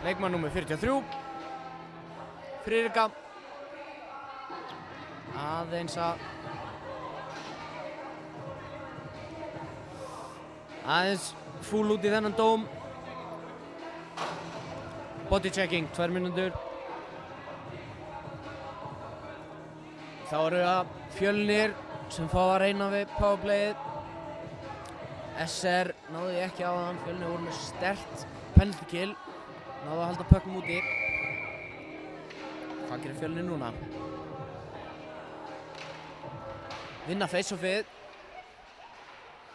Leikmann númer 43. Friðrika. Aðeins fúl út í þennan dóm. Body checking, 2 mínútur. Þá eru það Fjölnir sem fá að reyna við powerplayið. SR náði ekki á þann. Fjölnir voru með sterkt penalty kill. Náðu að halda pökkum úti. Hvað gerir Fjölnir núna? Vinna face-offið.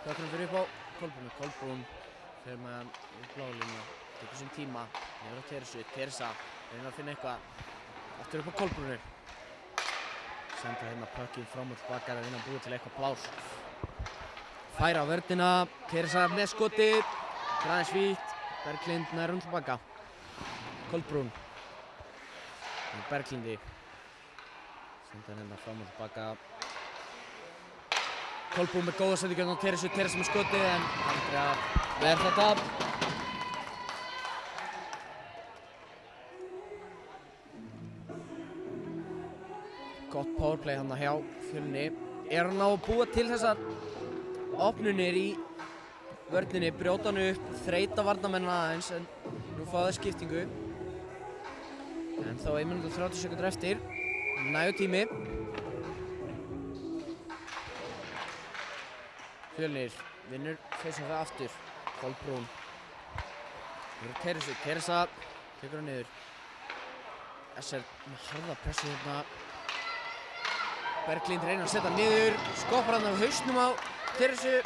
Pökkunum fyrir upp á Kolbrúnu. Kolbrún fyrir með hann í blálínu. Tekur sem tíma. Nefnir á Teresu. Teresa reynir að finna eitthvað aftur upp á Kolbrúnu. Senda hérna pökkinn fram og tilbaka að vinna að búa til eitthvað plás. Færa á vörnina. Teresa með skotið. Aðeins vítt. Berglind nær tilbaka. Kolbrún. Berglindi. Senda hérna fram og tilbaka. Kolbrún með góða sendingu á Teresu. Teresa með skotið en Andrea verð þetta. Gott powerplay hann hjá Fjölni. Er hann á að búa til þessar opnunir í vörninni, brjóta hann upp, þreyta varnarmennina aðeins en nú fá það skiptingu. En þá 1 mínúta og 30 sekúndur eftir. Nægur tími. Fjölnir vinnur face-offið aftur. Kolbrún. Yfir Teresu. Teresa tekur hann niður. SR með harða pressu hérna. Berglind reynir að setja hann niður. Skoppar hann af hausnum á Teresu.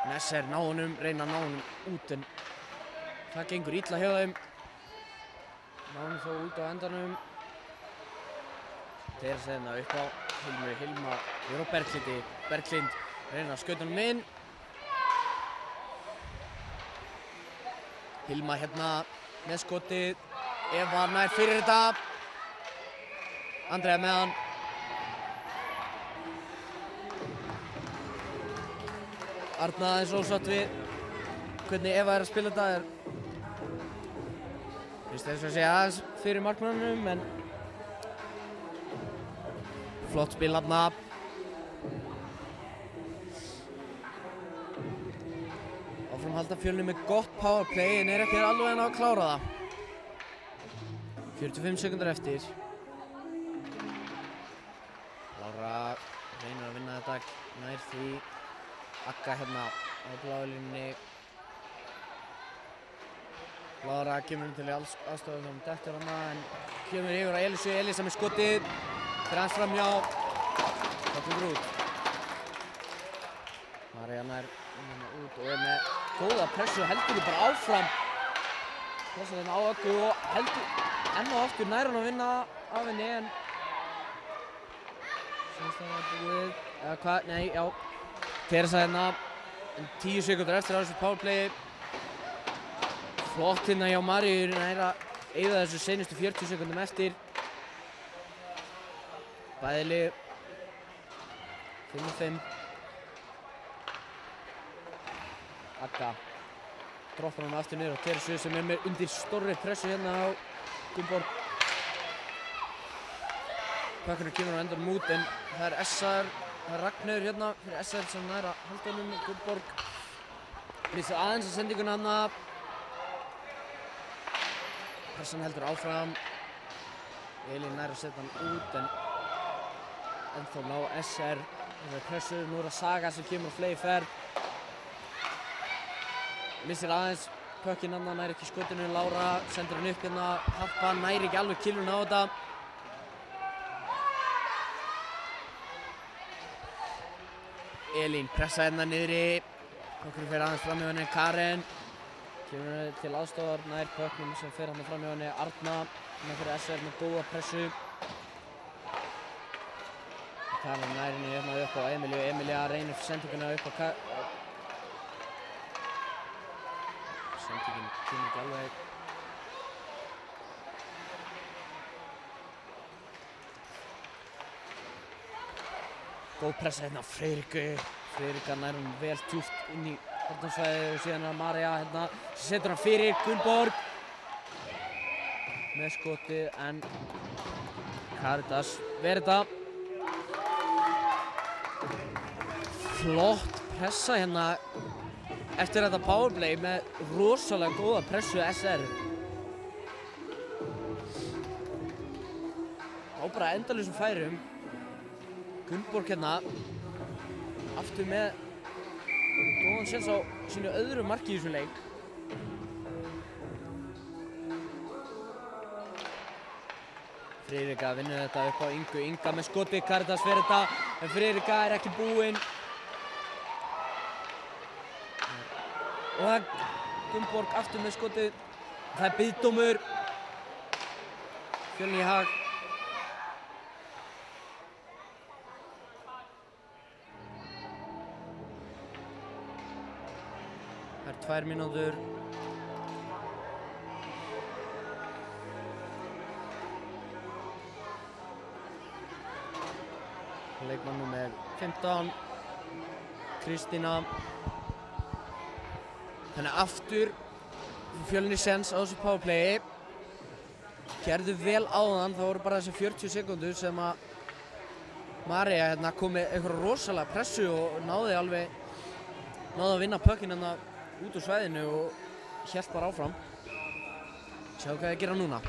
En SR ná honum, reyna að ná honum út en það gengur illa hjá þeim. Ná honum þó út á endanum. Teresa hérna upp á Hilmu. Hilma yfir á Berglindi. Berglind reynir að skauta honum inn. Hilma hérna með skotið. Eva nær fyrir þetta. Andrea með hann. Arna aðeins ósátt við hvernig Eva að spila þetta. Fyrst eins og að segja aðeins fyrir markmannunum en flott spil þarna. Áfram halda Fjölnir með gott powerplay en ekki alveg að klára það. 45 sekúndur eftir. Lára reynir að vinna þetta nær því. Agga hérna á blálínunni. Lára kemur til aðstofa þegar dettur hana en kemur yfir á Elisu. Elisa með skotið. Fyrir hans framhjá. Það kemur út. Maríana út og með góða pressu heldur bara áfram. Pressa þarna á Aggu og heldur enn og aftur nær hann að vinna af henni en Sannst það var búið, eða hvað, nei, já. Teresa hérna, 10 sekúndur eftir á þessu powerplayi. Flott hérna hjá Maríu, nær að eyða þessu seinustu 40 sekúndum eftir. Bæði lið 5-5. Agga droppar hann aftur niður á Teresu sem með undir stórri pressu hérna á Gunnborg. Pökkunum kemur á endanum út en það SR, það Ragnheiður hérna fyrir SR sem nær að halda honum. Gunnborg missir aðeins á sendinguna hana. Pressan heldur áfram. Elín nær að setja hann út en ennþá ná SR þessari pressu. Nú það Saga sem kemur á flegi ferð. Missir aðeins pökkinn hann, nær ekki skotinu. Lára sendir hann upp hérna. Harpa nær ekki alveg killuna á þetta. Elín pressa hérna niðri. Pökkurinn fer aðeins fram hjá henni. Karen kemur til aðstofar nær pökknum sem fer hann fram hjá henni. Arna hérna fyrir SR með góða pressu. Karen nær henni hérna upp á Emilíu. Emilía reynir sendinguna upp á sendingin kemur ekki alveg. Góð pressa hérna á Friðriku. Friðrika nær hún vel djúpt inn í hornasvæðið og síðan er María hérna sem setur hann fyrir Gunnborg með skotið en Karitas verið þetta. Flott pressa hérna eftir þetta powerplay með rosalega góða pressu SR. Á bara endalausum færum. Gunnborg hérna aftur með góðan séns á sínu öðru marki í þessum leik. Friðrika vinnur þetta upp á Ingu. Inga með skoti, Karitas fyrir þetta en Friðrika er ekki búinn. Og það er Gunnborg aftur með skotið. Það er biðdómur. Fjölnir í hag. Það er 2 mínútur. Leikmann númer 15. Kristína. Þannig aftur Fjölnir séns á þessu powerplayi. Gerðu vel áðan, það voru bara þessi 40 sekúndur sem að María hérna kom með einhverja rosalega pressu og náði að vinna pökkinn hérna út úr svæðinu og hélt bara áfram. Sjáðu hvað það gera núna.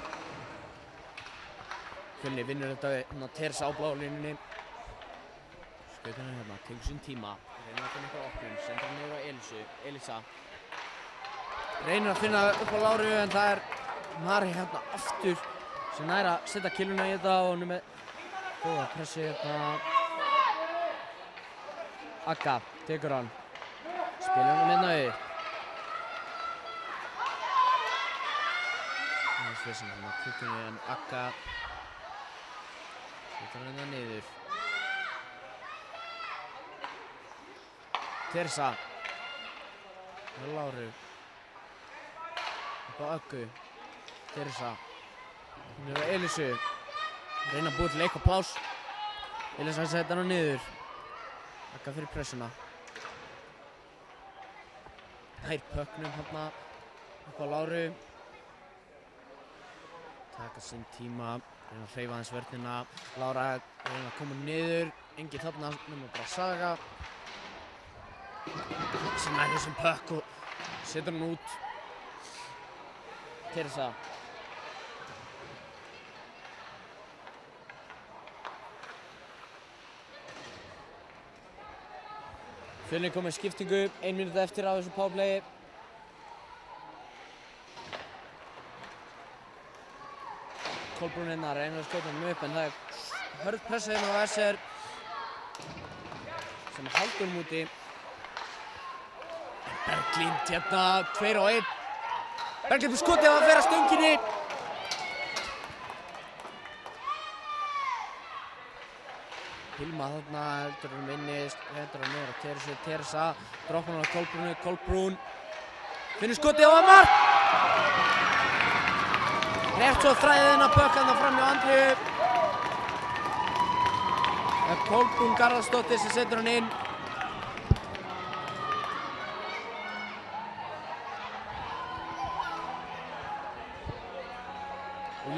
Fjölnir vinnur þetta hérna Teresa á bláu línunni. Skautar hann hérna, tegur sinn tíma. Reynir að finna eitthvað opnum, sendir hann niður á Elísa. Reynir að finna upp á Láru en það er María hérna aftur sem nær að setja killuna í þetta og hún er með góða pressu hérna. Agga tekur hann. Spilur hann hérna yfir. Það er fyrir sem hérna klukkunni en Agga setur hann hérna niður. Teresa með Láru. Upp á Öggu. Teresa. Hún er á Elísu. Reyna að búa til eitthvað pláss. Elísa setja hana niður. Agga fyrir pressuna. Nær pökknum hérna upp á Láru. Taka sinn tíma. Reyna að hreyfa aðeins vörnina. Lára reyna að koma niður. Enginn þarna nema bara Saga. Sem nær þessum pökk og setur hann út. Teresa. Fjölnir kom með skiptingu, 1 mínúta eftir á þessu powerplayi. Kolbrún hérna reynir að skjóta hann upp en það er hörð pressa hérna á SR sem haldur hann úti. Berglind hérna, 2 á 1. Berglind með skotið að vera stönginni. Hilma þarna heldur hann minnist, hendur hann niður á Teresu. Teresa, droppar hann á Kolbrúnu. Kolbrún finnur skotið á að mark. Rétt svo þræðin að bökka hann fram hjá Andriu. Það er Kolbrún Garðarsdóttir sem setur hann inn.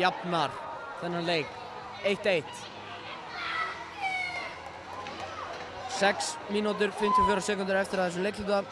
jafnar þennan leik 1-1. 6 mínútur 54 sekúndur eftir að þessum leikhluta.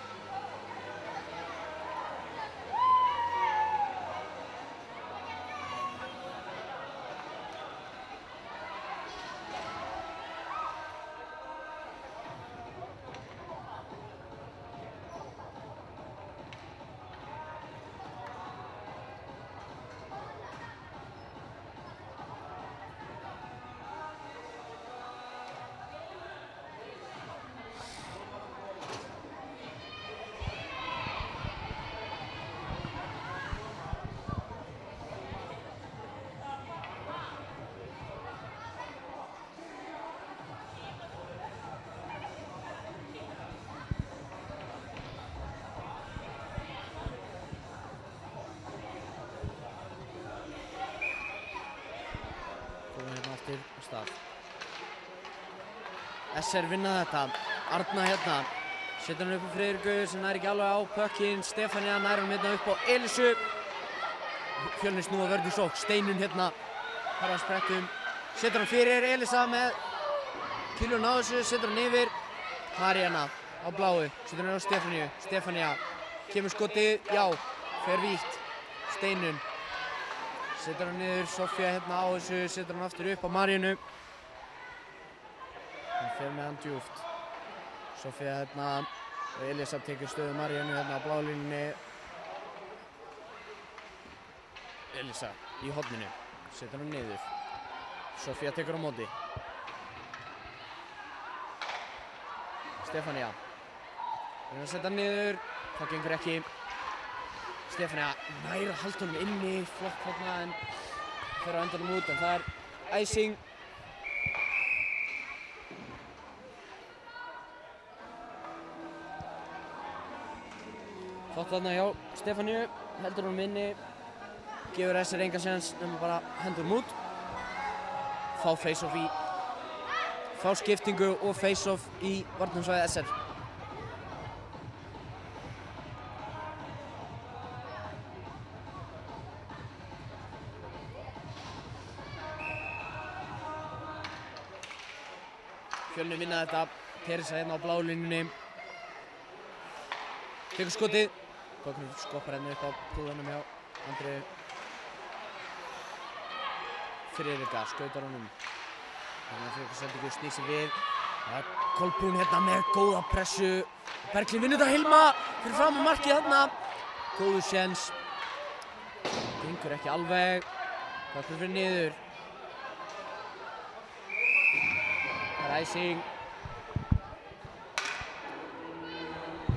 Aftur á stað. SR vinna þetta. Arna hérna. Setur hann upp á Friðriku sem nær ekki alveg á pökkinn. Stefania nær hann hérna upp á Elisu. Fjölnir snúa vörð í sókn. Steinun hérna. Harfa sprettum. Setur hann fyrir Elisa með kilun á þessu. Setur hann yfir. Maríana á bláu. Setur hann á Stefaniu. Stefania. Kemur skotið. Já. Fer vítt. Steinun. Setur hann niður, Sofía hérna á þessu, setur hann aftur upp á Marínu. Hann fer með hann djúpt. Sofía hérna og Elisa tekur stöðu Marínu hérna á blálínunni. Elisa í horninu, setur hann niður. Sofía tekur á móti. Stefania. Reyna að setja hann niður, það gengur ekki. Stefania nær að halda honum inni, flott hérna en fer á endanum út en það æsing. Flott þarna hjá Stefaniu, heldur honum inni, gefur SR enga séns nema bara hendur honum út. Fá face-off fá skiptingu og face-off í varnarsvæði SR. Fjölnir vinna þetta, Teresa hérna á blálínunni. Tekur skotið. Kokknur skoppar hérna upp á púðunum hjá Andreu. Friðrika skautar honum. Þannig að Friðrika sendingu snýr sig við. Það er Kolbrún hérna með góða pressu. Berglind vinnur þetta Hilma fyrir fram á markið hérna. Góður séns. Gengur ekki alveg. Kokknur fyrir niður. Æsing.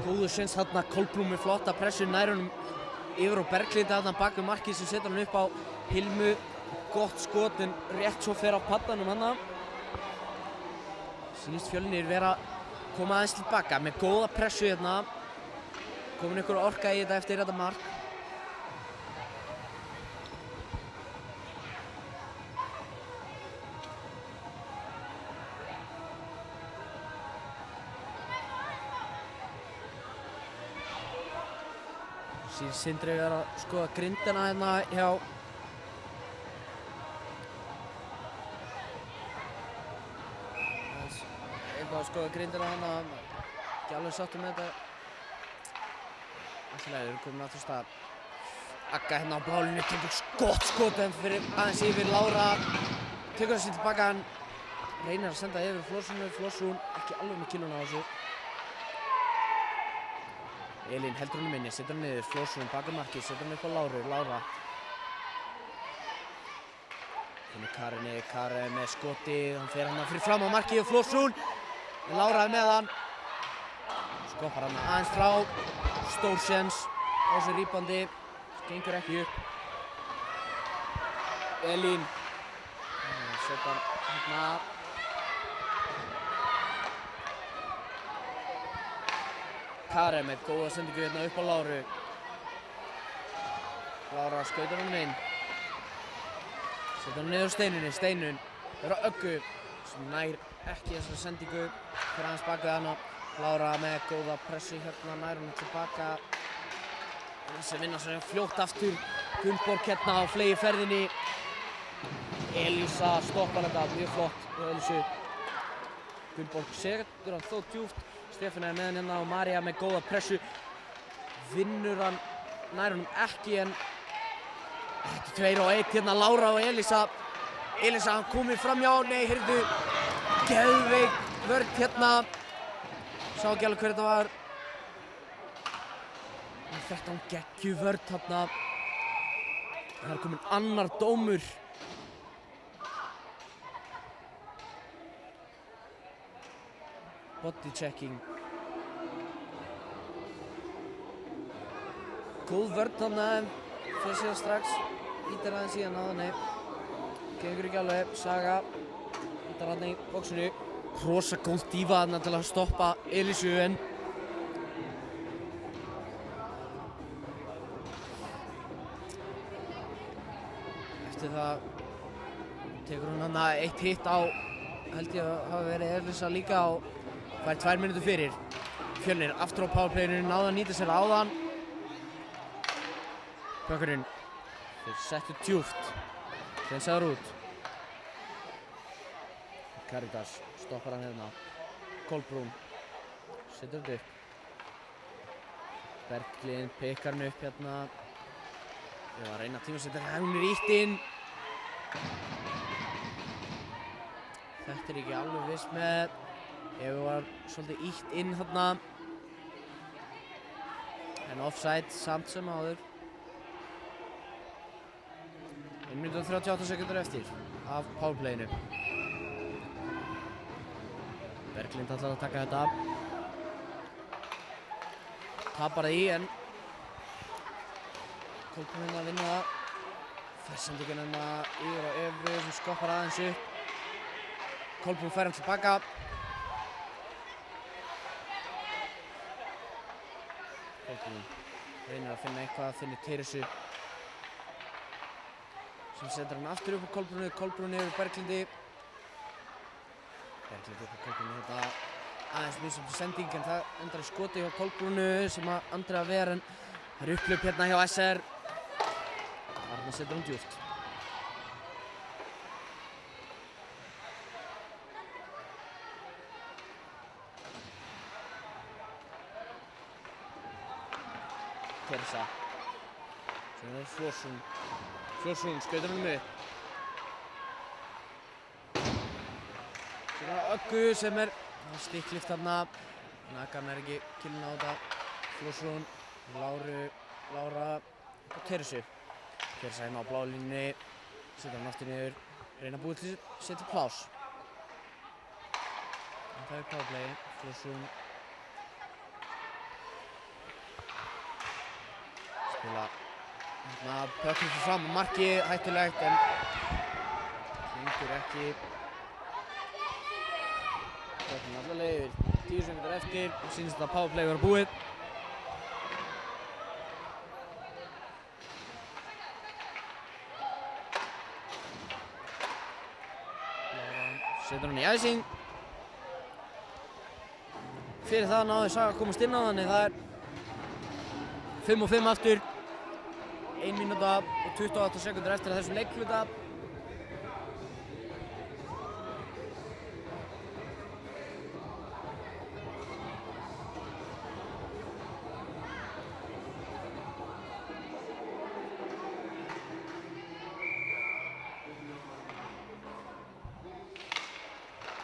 Góður séns þarna, Kolbrún með flotta pressu nær honum yfir á Berglind þarna bak við markið sem setur hann upp á Hilmu. Gott skot en rétt svo fer á paddanum hana. Sýnist Fjölnir vera að koma aðeins tilbaka með góða pressu hérna. Komin ykkur orka í þetta eftir þetta mark. Sindri er að skoða grindina hérna hjá eitthvað að skoða grindina hérna ekki alveg sáttur með þetta alltaf leið, við erum komin aftur stað Agga hérna á blálinu tekur skot en fyrir aðeins yfir Lára tekur þessi tilbaka hann reynir að senda yfir Florsún ekki alveg með kiluna á þessu Elín heldur honum inni, setur hann niður, Florsún baka markið, setur hann upp á Láru, Lára. Þannig Karen með skotið, hann fer hann fyrir fram á markið og Florsún. Lára er með hann. Skoppar hann aðeins frá, stór séns á þessu rýpandi, gengur ekki upp. Elín, setur hann hérna. Karen með góða sendingu hérna upp á Láru. Lára skautar honum inn. Setur hann niður á Steinunni. Steinun er á Öggu sem nær ekki þessa sendingu. Fer aðeins bak við hana. Lára með góða pressu hérna nær hann tilbaka. Sem vinna svo fljótt aftur. Gunnborg hérna á fleygiferðinni. Elísa stoppar þetta mjög flott og Elísu. Gunnborg setur hann þó djúpt. Stefán með hann hérna og María með góða pressu. Vinnur hann, nær honum ekki en þetta er 2 á 1 hérna, Lára og Elísa. Elísa hann komið framhjá, nei heyrðu, geðveik vörn hérna. Sá ekki alveg hver þetta var. Þetta hann geggju vörn hérna. Það er komin annar dómur. Body checking. Góð vörn þarna, fyrir síðan strax. Ítar aðeins síðan á þannig. Gengur ekki alveg, Saga. Ítar aðeins í boxinu. Rosa góð dífa þarna til að stoppa Elísu en eftir það tekur hún hana 1 hitt á, held ég að hafa verið Elísa líka og fær 2 mínútur fyrir. Fjölnir aftur á powerplayinu, náðu að nýta sér áðan. Bökkurinn, þeir settu djúpt, hreinsaður út. Caritas stoppar hann hérna. Kolbrún setur þetta upp. Berglind pikkar hann upp hérna. Ég var að reyna að tímasetja hann, hún ítt inn. Þetta ekki alveg viss með. Ef var svolítið ítt inn þarna. En offside samt sem áður. 1 mínúta og 38 sekúndur eftir af powerplayinu. Berglind ætlar að taka þetta. Tapar það í en Kolbrún hérna að vinna það. Fær sendinguna hérna yfir á Evu sem skoppar aðeins upp. Kolbrún fær hann tilbaka. Kolbrún reynir að finna eitthvað, finnur Teresu sem setur hann aftur upp á Kolbrúnu. Kolbrún yfir Berglindi. Berglind upp á Kolbrúnu, þetta aðeins mismunandi sending en það endar í skoti hjá Kolbrúnu sem að Andrea ver en það er upplöp hérna hjá SR. Arna setur hann djúpt. Teresa. Sem er Florsson. Florsson skautar hann upp. Svo er það Öggu sem er stikklíft þarna. Nagan er ekki killin á þetta. Florsson, Lára og Teresu. Teresa hérna á blálínunni. Setur hann aftur niður. Reyna að búið til að setja plás. En það er powerplay. Florsson. Spila hérna pökkum fyrir fram á marki, hættulegt en gengur ekki. Pökkum allavega yfir 10 sekúndur eftir og sýnist þetta powerplay vera búið. Setur hann í æsing. Fyrir það náði Saga að komast inn á þannig það er 5 og 5 aftur. 1 mínúta og 28 sekúndur eftir að þessum leikhluta.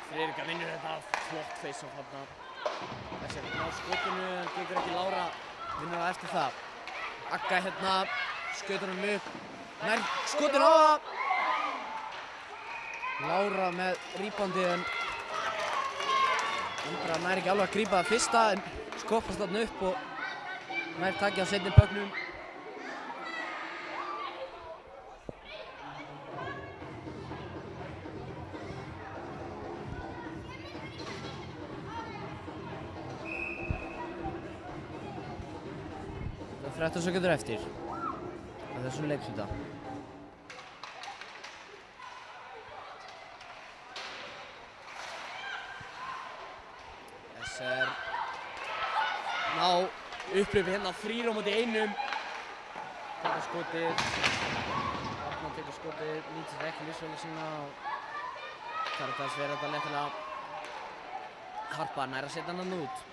Friðrika vinnur þetta flott face-off þarna. Þessi er ná skotinu en gengur ekki. Lára vinnur það eftir það. Agga hérna skautar hann upp. Nær skotinu á það. Lára með reboundið en Andrea nær ekki alveg að grípa það fyrsta en skoppast þarna upp og nær takið á seinni pöknum. Það er 13 sekúndur eftir að þessum leikhluta. SR ná upplöfi hérna 3 á móti 1. Taka skotið. Arna tekur skotið, nýtir ekki lífsfæli sína og Karataz verður þetta léttilega. Harpa nær að setja hann út.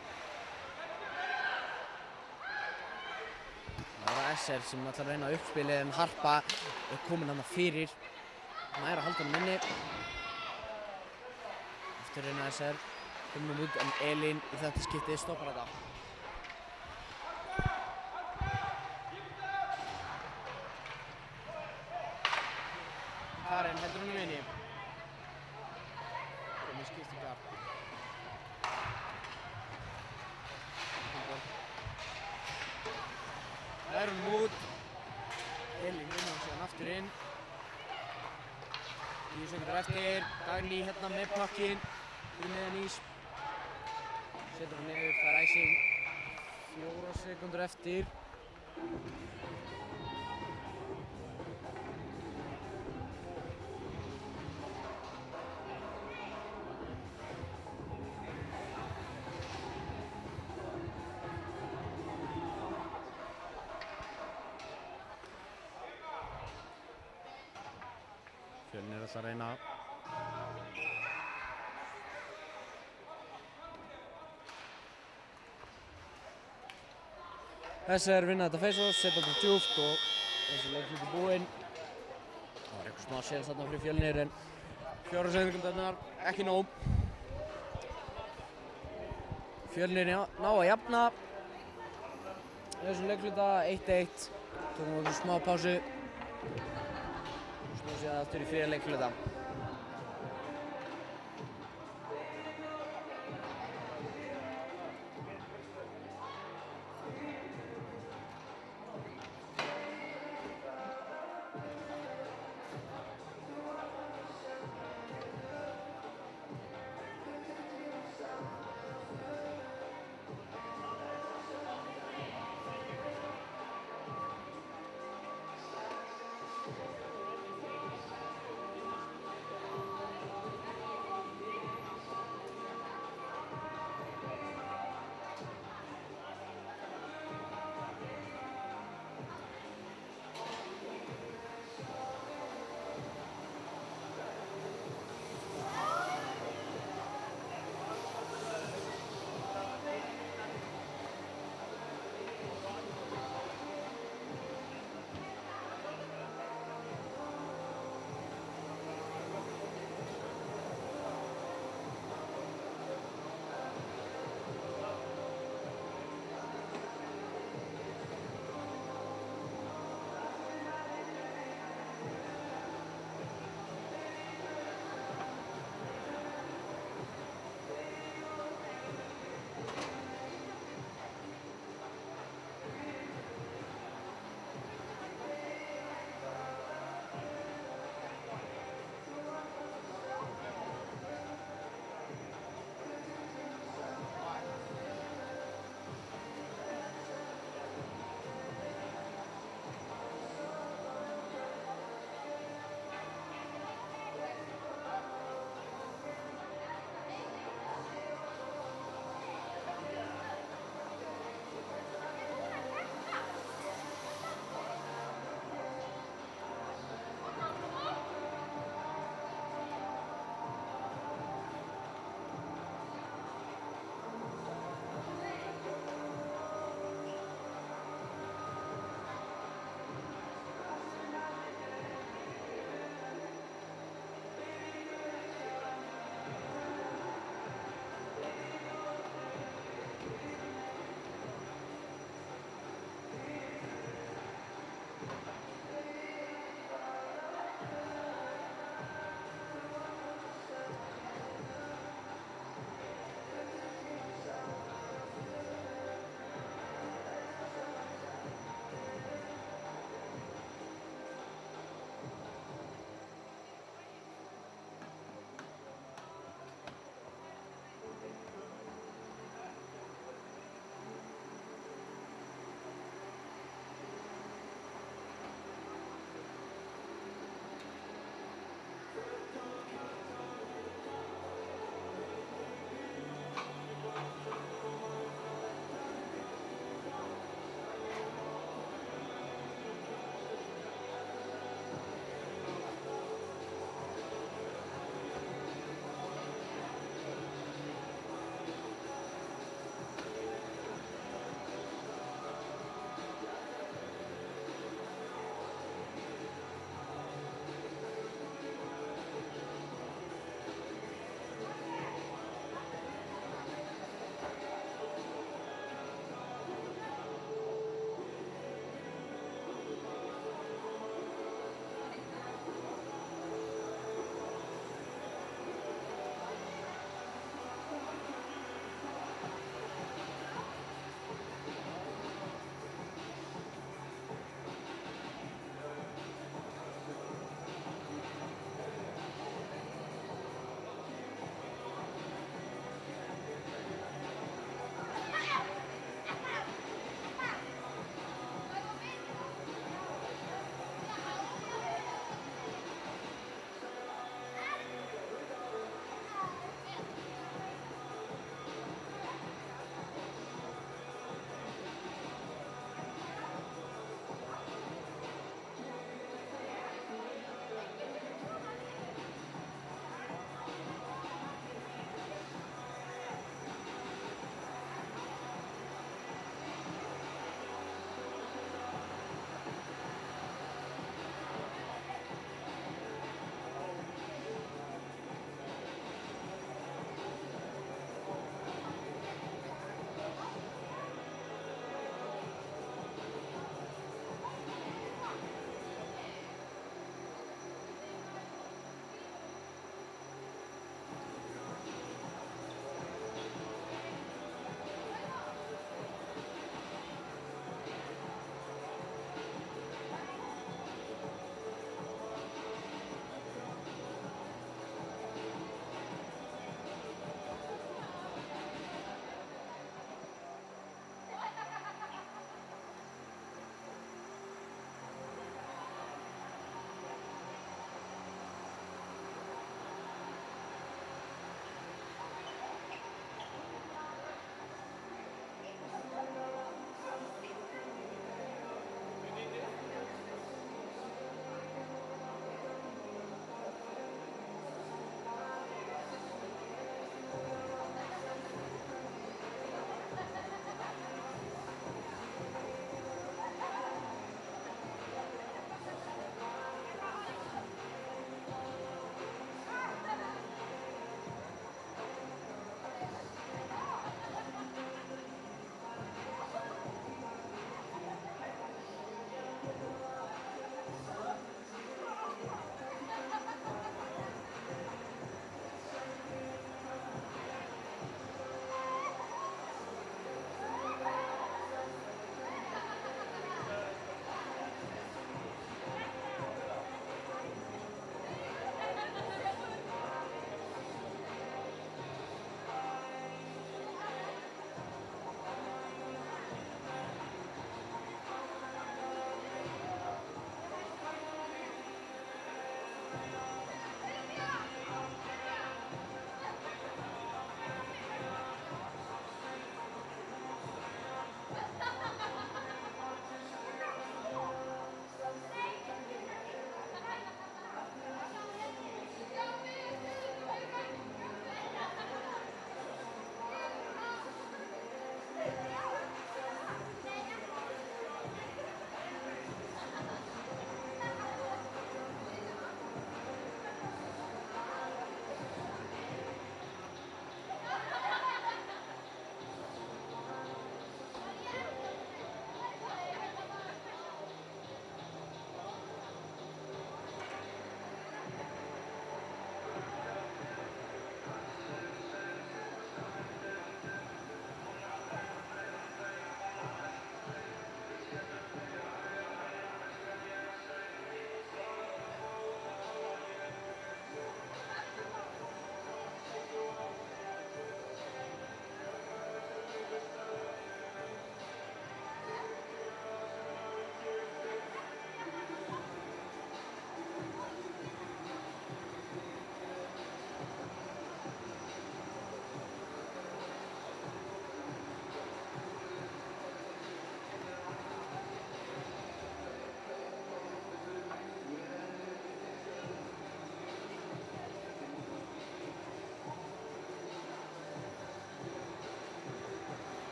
Það var SR sem ætlar að reyna uppspilið en Harpa er komin hann fyrir. Nær að halda hann inni. Eftir reyna SR. Komin út en Elín í þetta skiptið stoppar þetta. Karen heldur hann inni. Komið skiptingar. Það er hún út. Elín vinna hann síðan aftur inn. 10 sekúndur eftir. Dagný hérna með pakkinn. Fyrir miðjan ís. Setur hann niður, það er æsing. 4 sekúndur eftir. Fjölnir ætlar að reyna. SR vinna þetta face-off, setja þetta djúpt og þessi leikluti búinn. Það var eitthvað smá séns þarna fyrir Fjölnir en 4 sekúndirnar ekki nóg. Fjölnir ná að jafna þessum leikluta 1-1. Tókum við smá pásu. Snúið síðan aftur í fyrir leikluta.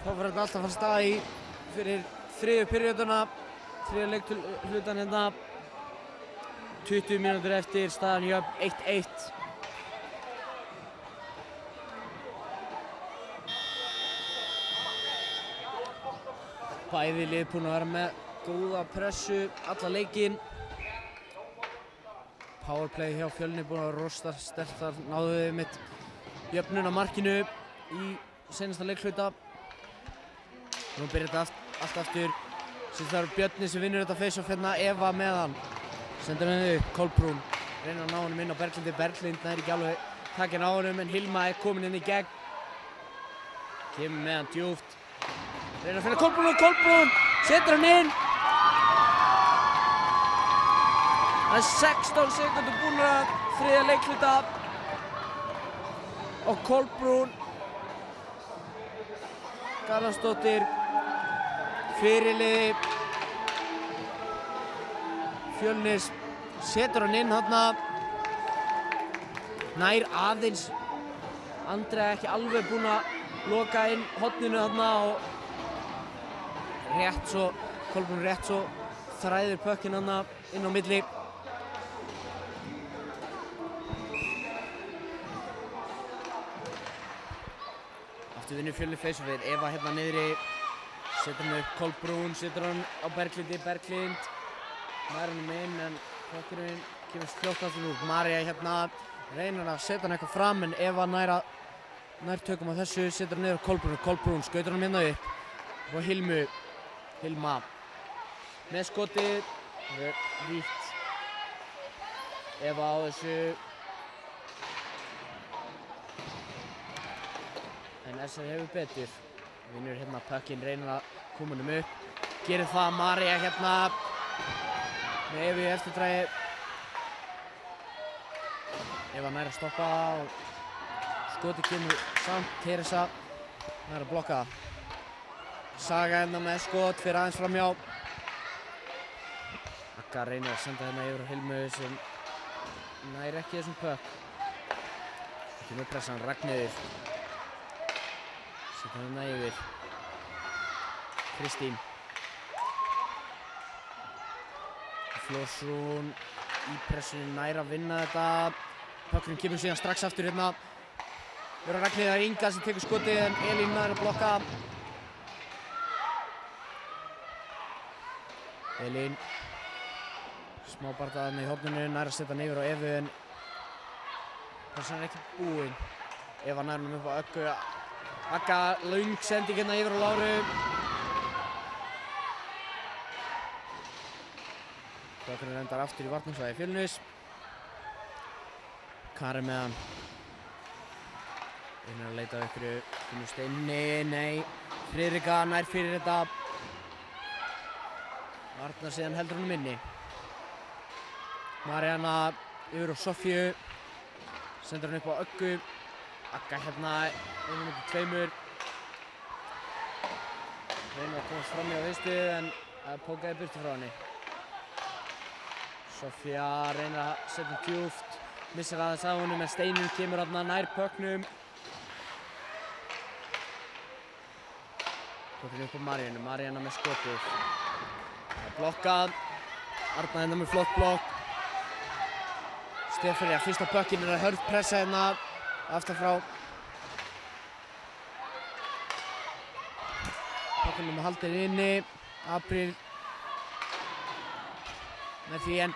Þá fyrir þetta alltaf að fara af stað fyrir þriðju perioduna, þriðja leikhlutan hérna. 20 mínútur eftir, staðan jöfn 1-1. Bæði lið búin að vera með góða pressu alla leikinn. Powerplay hjá Fjölni búin að vera rosa sterkt þar, náðu við mitt jöfnun á markinu í seinasta leikhluta. Nú byrjar þetta allt aftur. Síðan það eru Björni sem vinnur þetta face-off hérna, Eva með hann. Sendur henni upp, Kolbrún reynir að ná honum inn á Berglindi. Berglind nær ekki alveg takin á honum en Hilma komin inn í gegn. Kemur með hann djúpt. Reynir að finna Kolbrún og Kolbrún setur hann inn. Það 16 sekúndur búnar að þriðja leikhluta. Og Kolbrún Garðarsdóttir fyrirliði Fjölnis setur hann inn þarna. Nær aðeins. Andrea ekki alveg búinn að loka inn horninu þarna og Kolbrún rétt svo þræðir pökkinn þarna inn á milli. Aftur vinnur Fjölnir face-offið. Eva hérna niðri. Setur hann upp Kolbrún, setur hann á Berglindi. Berglind nær honum inn en pökkurinn kemur fljótt aftur úr. María hérna reynir að setja hann eitthvað fram en Eva nær tökum á þessu, setur hann niður á Kolbrún. Kolbrún skautar hann hérna upp og Hilma með skotið, vítt. Eva á þessu. En SR hefur betur. Vinnur hérna pökkinn, reynir að koma honum upp. Gerir það, María hérna með Evu í eftirdrægi. Eva nær að stoppa og skotið kemur samt. Teresa nær að blokka. Saga hérna með skot, fyrir aðeins framhjá. Akka reynir að senda hérna yfir á Hilmu sem nær ekki þessum pökk. Ekki með pressan, Ragnheiður. Setja hérna yfir. Kristín. Florsrún í pressunni nær að vinna þetta. Pökkurinn kemur síðan strax aftur hérna. Vera Ragnheiður Inga sem tekur skotið en Elín nær að blokka. Elín. Smá bardaðan í horninu, nær að setja hann yfir á Evu en pressan ekki búinn. Eva nær hann upp á Öggu. Akka löng sending hérna yfir á Láru. Pökkurinn endar aftur í varnarsvæði Fjölnis. Karen með hann. Reynir að leita á einhverju, finnur Steini, nei. Friðrika nær fyrir þetta. Arnar síðan heldur hann inni. Maríanna yfir á Sofíu. Sendur hann upp á Öggu. Akka hérna, 1-2. Reynir að komast fram í á vinstri en pókaði burtu frá henni. Sofía reynir að setja djúpt. Missir aðeins af honum en Steinun kemur hérna nær pökknum. Pökkinn upp á Maríannu. Maríanna með skotið. Það er blokkað. Arna hérna með flott blokk. Stefania fyrst á pökkinn er að hörð pressa hérna aftan frá. Pökkinn með haldið inni. Apríl með því en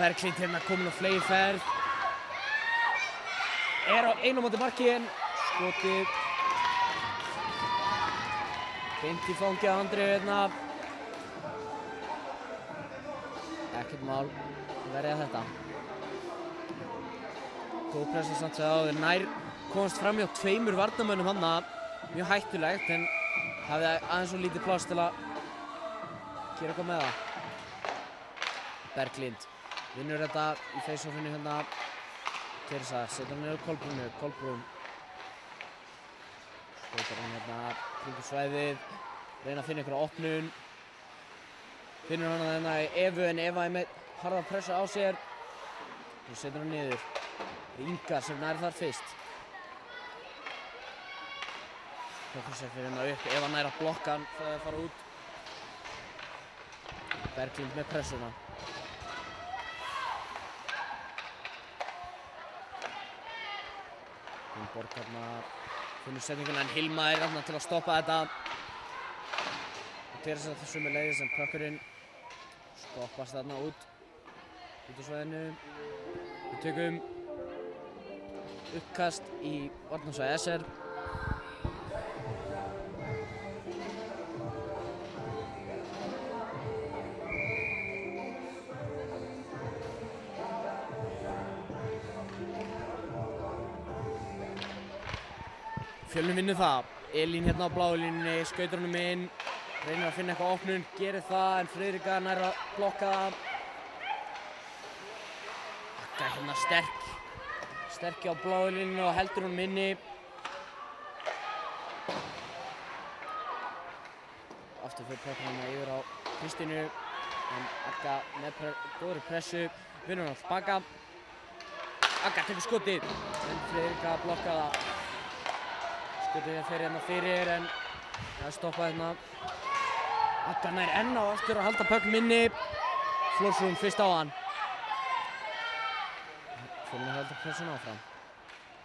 Berglind hérna komin á fleygiferð. Er á einu móti marki en skotið. Beint í fangið á Andreu hérna. Ekkert mál að verja þetta. Góð pressa samt sem áður. Nær komast fram hjá 2 varnarmönnum hanna. Mjög hættulegt en hafði aðeins svo lítið pláss til að gera eitthvað með það. Berglind vinnur þetta í face-offinu hérna. Teresa setur hann niður Kolbrúnu. Kolbrún skautar hann hérna kringum svæðið. Reyna að finna einhverja opnun. Finnur hann hérna í Evu en Eva er með harða pressa á sér. Nú setur hann niður. Inga sem nær þar fyrst. Prófessor fyrir hérna upp ef hann nær að blokka hann það að fara út. Berglind með pressuna. Gunnborg hérna finnur setninguna en Hilma hérna til að stoppa þetta. Og Teresa þessu með leiði sem pökkurinn stoppast þarna út á svæðinu. Við tökum uppkast í varnarsvæði SR. Fjölnir vinnur það. Elín hérna á bláu línunni, skautar honum inn, reynir að finna eitthvað opnun, gerir það en Friðrika nær að blokka það. Akka hérna sterk á bláu línunni og heldur honum inni. Aftur fyrir pökkunum yfir á Kristínu en Akka með góðri pressu, vinnur hann tilbaka. Akka tekur skotið en Friðrika blokka það. Skotið fer hérna fyrir en það stoppaði hérna. Akka nær enn á aftur að halda pökkum inni. Flórsrún fyrst á hann. Fjölnir halda pressuna áfram.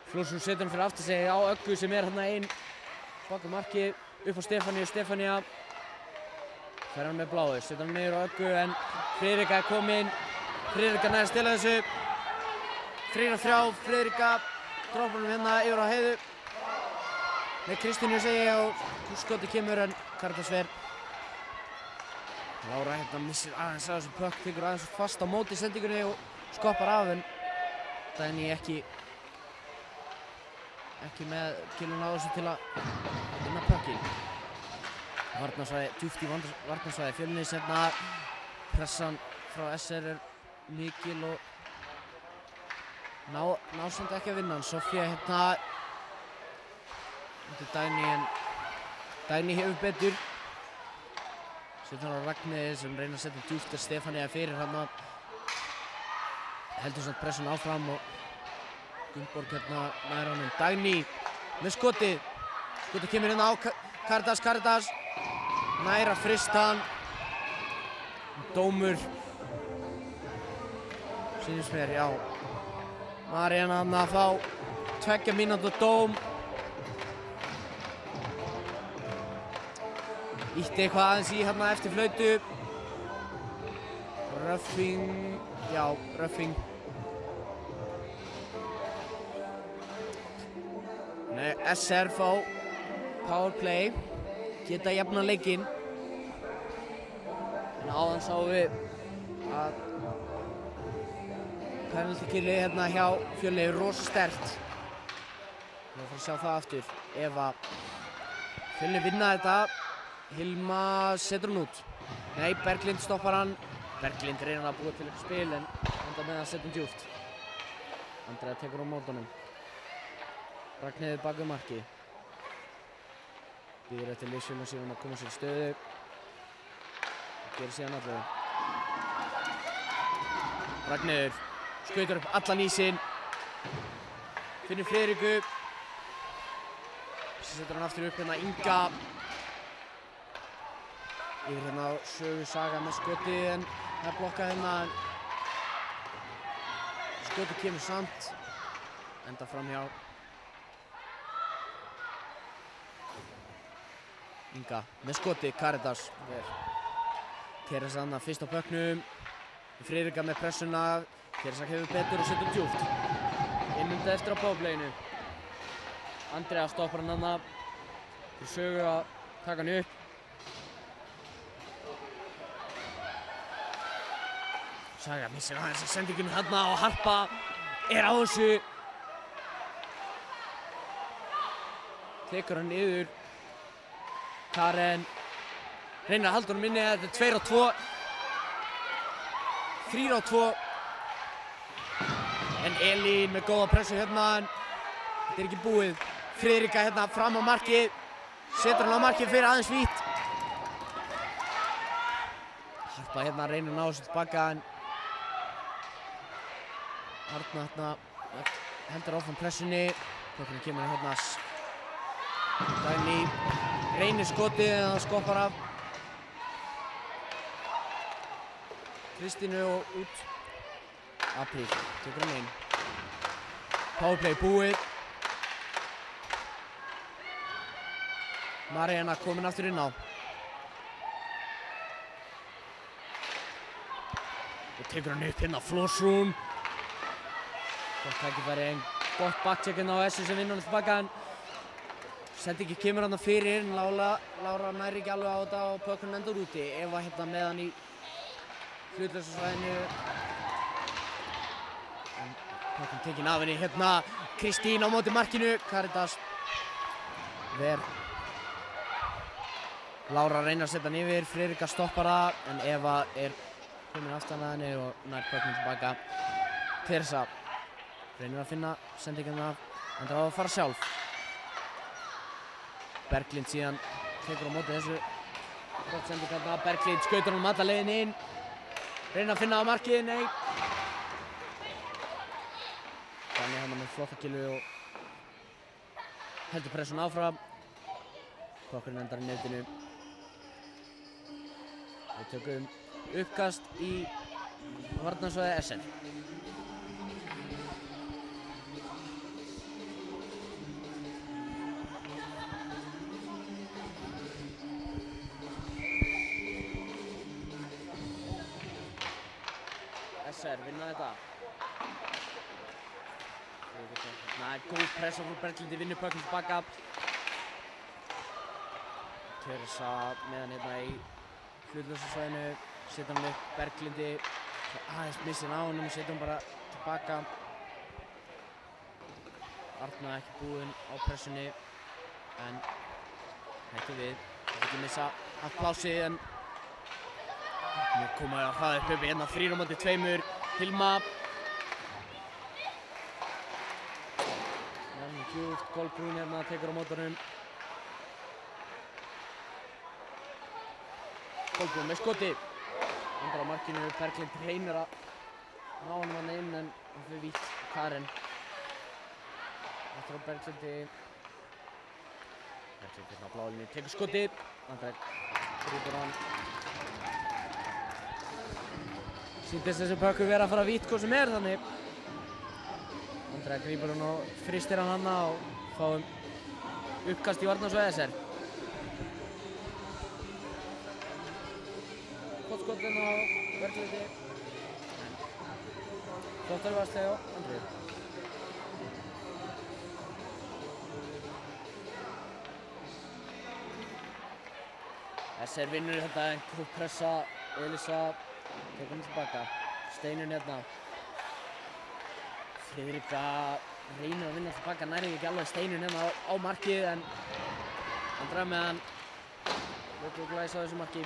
Flórsrún setur hann fyrir aftur sig á Öggu sem hérna einn bak markið upp á Stefaníu. Stefanía fer hann með bláu, setur hann niður á Öggu en Friðrika er kominn. Friðrika nær að stela þessu. 3-3, Friðrika droppar hann hérna yfir á Heiðu. Með Kristínu segi ég og skotið kemur en Karítas ver. Lára hérna missir aðeins af þessu pökk, tekur aðeins fast á móti sendingunni og skoppar af en Dagný ekki með kiluna á þessu til að vinna pökkinn. Varnarsvæði, djúpt í varnarsvæði Fjölnis hérna. Pressan frá SR er mikil og ná samt ekki að vinna hann. Sofía hérna þetta er Dagný en Dagný hefur betur. Setur hann á Ragnheiði sem reynir að setja djúpt að Stefanía fyrir hann. Heldur samt pressun áfram og Gunnborg hérna nær honum. Dagný með skotið. Skotið kemur hérna á Karítas. Nær að frysta hann. Dómur. Sýnist mér, já. Maríanna hann að fá 2 mínútna dóm. Ítti eitthvað aðeins í hérna eftir flautu. Röffing, já, röffing. Nei, SR fá powerplay, geta jafnað leikinn. En áðan sáum við að penaltykillið hérna hjá Fjölni er rosa sterkt. Við erum að fara að sjá það aftur. Ef að Fjölni vinna þetta, Hilma setur hann út. Nei, Berglind stoppar hann. Berglind reynir að búa til eitthvað spil en enda með að setja hann djúpt. Andrea tekur á móti honum. Ragnheiður bak við markið. Býður eftir Lísjum og síðan að koma sér í stöðu. Gerir síðan allavega. Ragnheiður skautar upp allan ísinn. Finnur Friðriku. Svo setur hann aftur upp hérna Inga. Yfir hérna á Sögu Saga með skotið en það er blokkað hérna en skotið kemur samt. Enda framhjá Inga með skotið, Karítas. Teresa hann fyrst á pökknum. Friðrika með pressuna. Teresa hefur betur og setur djúpt. Innmyndað eftir á powerplayinu. Andrea stoppar hann hann. Fyrir Sögu að taka hann upp. Saga missir aðeins að sendinginu hérna og Harpa er á þessu. Tekur hann niður. Karen reynir að halda honum inni. Þetta er 2-2. 3-2. En Elín með góða pressu hérna en þetta er ekki búið. Friðrika hérna fram á markið. Setur hann á markið fyrir aðeins vítt. Harpa hérna reynir að ná þessu tilbaka en Arna hérna heldur áfram pressunni. Pökkunum kemur hérna Dagný reynir skotið en það skoppar af Kristínu og út. Apríl tekur hann inn. Powerplay búið. Maríanna komin aftur inn á. Og tekur hann upp hérna Florsrún. Gott tækifæri en gott backcheck hérna á Essu sem vinnur hann tilbaka en sendingin kemur hann fyrir en Lára næri ekki alveg á þetta og pökkurinn endur úti. Eva hérna með hann í hlutlausa svæðinu. En pökkurinn tekinn af henni hérna Kristín á móti markinu. Karitas ver. Lára reynir að setja hann yfir, Friðrika stoppar það en Eva komin aftan að henni og nær pökkurinn tilbaka. Teresa reynir að finna sendingina en það á að fara sjálf. Berglind síðan tekur á móti þessu gott sending þarna. Berglind skautar honum alla leiðin inn. Reynir að finna á markið, nei. Þannig hann með flotta kilvu og heldur pressun áfram. Pökkurinn endar í netinu. Við tökum uppkast í varnarsvæði SN. SR vinna þetta. Góð pressa frá Berglindi, vinnur pökkurinn tilbaka. Teresa með hann hérna í hlutlausa svæðinu, setja hann upp Berglindi. Aðeins missir hann á honum og setja hann bara tilbaka. Arna ekki búinn á pressunni en hætti við. Ekki missa allt plásið en nú koma við að hraða upp hérna 3 á móti 2. Hilma. Nefnum djúpt, Kolbrún hérna tekur á mótunum. Kolbrún með skoti. Andar á markinu, Berglind reynir að ná honum hann inn en hann fyrir vítt Karen. Eftir á Berglindi. Berglind hérna á blálinni, tekur skoti. Andar grípur hann. Sýndist þessi pökkur vera að fara vítt hvað sem þannig. Andrea grípur hann og fristir hann hana og fáum uppkast í varnarsvæði SR. Gott skotin á Berglindi. Flottar varslega á Andreu. SR vinnur þetta en góð pressa. Elisa tekur hann tilbaka. Steinun hérna. Friðrika reynir að vinna tilbaka, næri ekki alveg Steinun hérna á markið en Andrea með hann. Lókið glæs á þessu marki.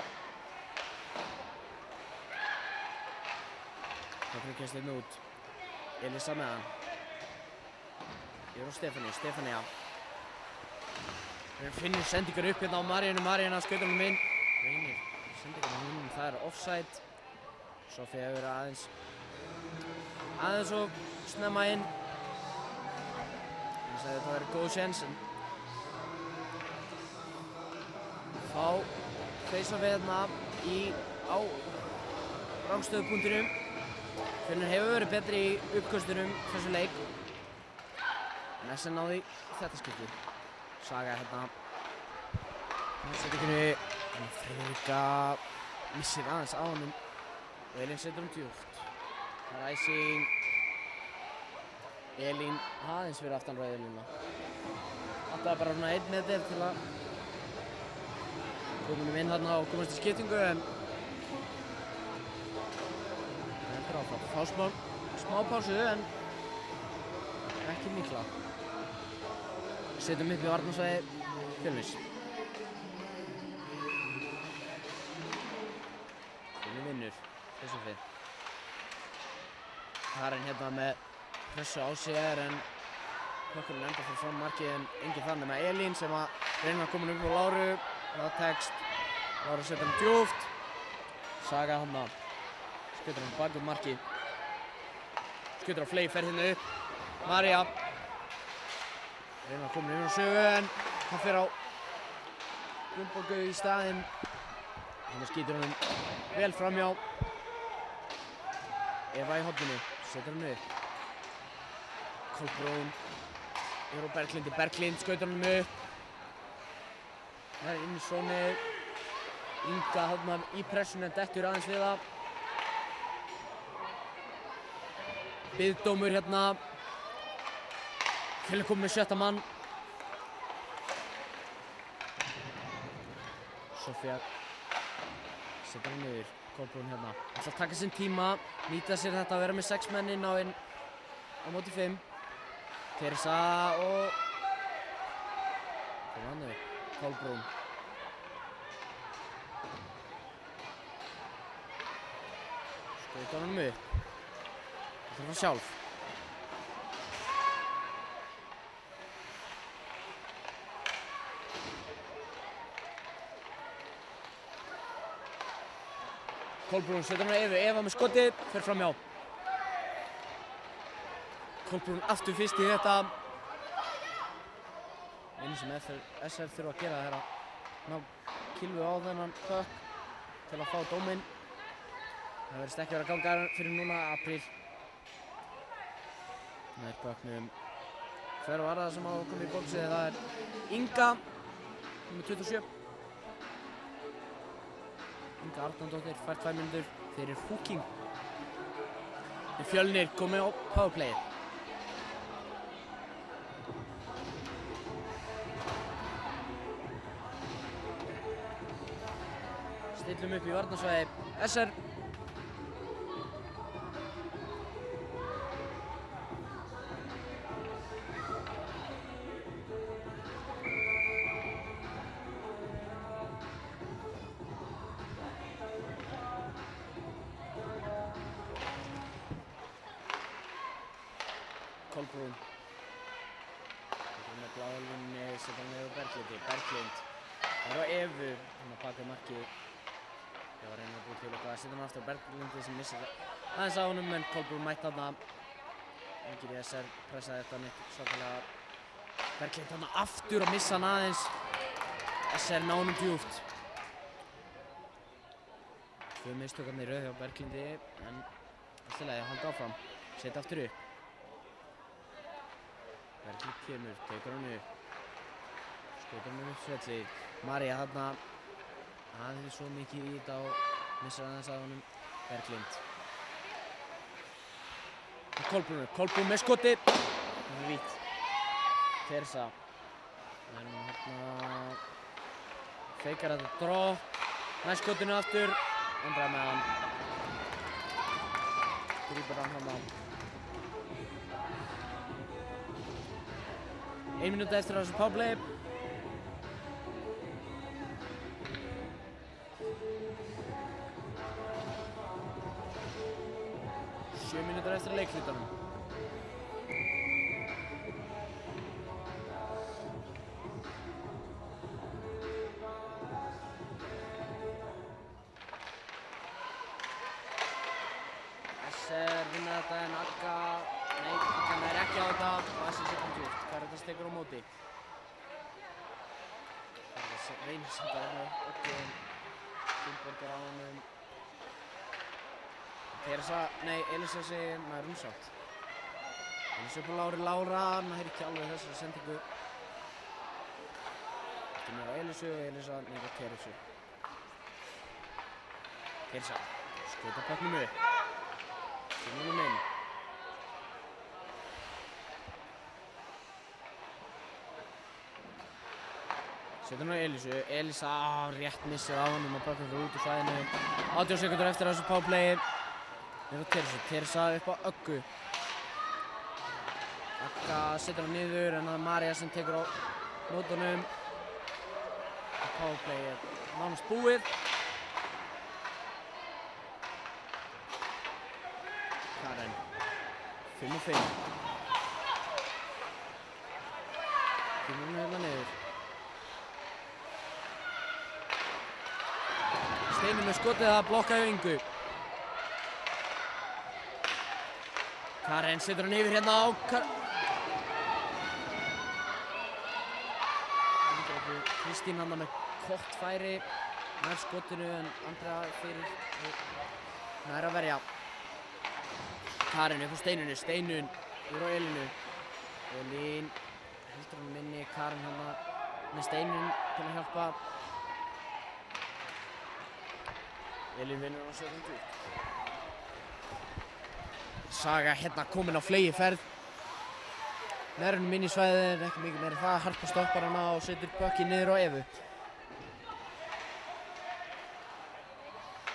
Það kemst hérna út. Elisa með hann. Ég á Stefania. Við finnum sendingar upp hérna á Maríanna skautar honum inn. Reynir sendingar honum, það offside. Sofía hefur verið aðeins og snemma inn. Ég sagði þetta verið góð séns en fá face-off hérna á rangstöðupunktinum. Finnur hefur verið betri í uppköstunum þessu leik. En SN náði þetta skipti. Saga hérna. Sendingunni en Friðrika missir aðeins á honum. Og Elín setur djúpt. Það er æsing. Elín aðeins fyrir aftan rauðlínuna. Þetta er bara svona 1 metr til að koma inn þarna og komast í skiptingu en þetta er áfram. Fá smá pásu en ekki mikla. Setjum upp í varnarsvæði Fjölnis. Fjölnir vinnur þessu fyrr. Karen hérna með pressu á sér en pökkurinn endar fyrir fram markið en enginn þar nema Elín sem að reynir að koma upp á Láru. Það tekst. Lára setur hann djúpt. Saga hann að skautar hann bak upp markið. Skautar á fley, fer hérna upp. María. Reynir að koma inn á sögu en Hann fer á Gunnborgu í staðinn. Hann skýtur honum vel framhjá. Eva í horninu, setur hann upp. Kolbrún yfir á Berglindi. Berglind skautar honum upp. Það inn í zónu. Inga þarna í pressunni en dettur aðeins við það. Biðdómur hérna. Fjölnir komið með 7. mann. Sofía setur hann niður. Kolbrún hérna. Ætlar að taka sinn tíma, nýta sér þetta að vera með 6 menn inn á móti 5. Teresa og hann upp. Kolbrún. Skautar hann upp. Það þarf hann sjálf. Kolbrún setur hann að Eva með skotið, fer framhjá. Kolbrún aftur fyrst í þetta. Einu sem SR þurfa að gera er að ná kilvu á þennan puck til að fá dóminn. Það verðist ekki vera að ganga fyrir núna apríl. Það er pucknum. Hver var það sem á að koma í bóksið? Það er Inga, nr. 27. Inga Arnórdóttir fær 2 mínútur fyrir hooking. Fjölnir komið á powerplayið. Stillum upp í varnarsvæði SR. Kolbrún. Með bláalunni setur hann niður á Berglindi. Berglind. Það er á Evu. Hann að baka markið. Ég var að reyna að búið til eitthvað. Setur hann aftur á Berglindi sem missir aðeins á honum en Kolbrún mætti þarna. Engir í SR pressaði þetta neitt svakalega. Berglind þarna aftur að missa hann aðeins. SR ná honum djúpt. 2 mistökarnir í röð hjá Berglindi en allt í lagi að halda áfram. Setja aftur upp. Berglind kemur, tekur hann upp. Skautar hann upp svelli. María þarna aðeins svo mikið í þetta og missar aðeins að honum. Berglind. Kolbrún með skoti. Það er vítt. Teresa. En hérna feikar þetta dropp. Næst skotinu aftur. Andrar með hann. Grípur hann fram á. 1 mínúta eftir á þessu powerplay. Sjö mínútur eftir leikhlutanum. SR vinna þetta en Agga, nei, Agga nær ekki á þetta og SR setur hann djúpt. Karitas tekur á móti. Karitas reynir samt að reyna öllum. Gunnborgar á honum. Teresa, nei, Elisa segir maður rúmsátt. Elisa upp á Lára, maður heyrir ekki alveg þessari sendingu. Þetta er mér á Elisu og Elisa niður á Teresu. Teresa, skautar pucknum upp. Kemur honum inn. Setur hann á Elisu. Elisa rétt missir á honum og pucknum fyrir út úr svæðinu. 18 sekúndur eftir á þessu powerplayi. Niður á Teresu. Teresa upp á Öggu. Agga setur hann niður en það er María sem tekur á nótunum. Powerplay er nánast búið. Karen. 5-5. Kemur hún hérna niður. Steini með skotið að blokka hjá Ingu. Karen setur hann yfir hérna á Kristín hann með gott færi nær skotinu en Andrea fyrir nær að verja. Karen upp á Steinunni, Steinun yfir á Elínu. Elín heldur hann minni, Karen hann með Steinun til að hjálpa. Elín vinnur á 17. Saga hérna komin á fleygiferð. Nærunum inn í svæðið, ekki mikið meira það, Harpa stoppar hana og setur bökkið niður á Evu.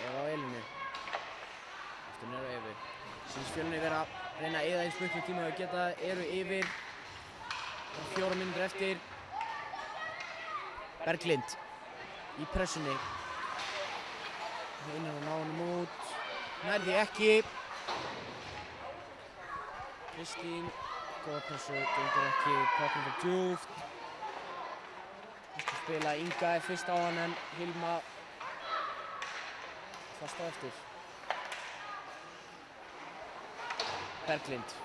Eva á Elínu. Aftur niður á Evu. Sýnist Fjölnir vera að reyna að eyða eins miklu tíma og geta, eru yfir. 4 mínútur eftir. Berglind í pressunni. Einar að ná honum út. Nær því ekki. Kristín. Góða pressu, gengur ekki, poppin fyrir djúpt. Fyrst að spila, Inga fyrst á hann en Hilma fast á eftir. Berglind.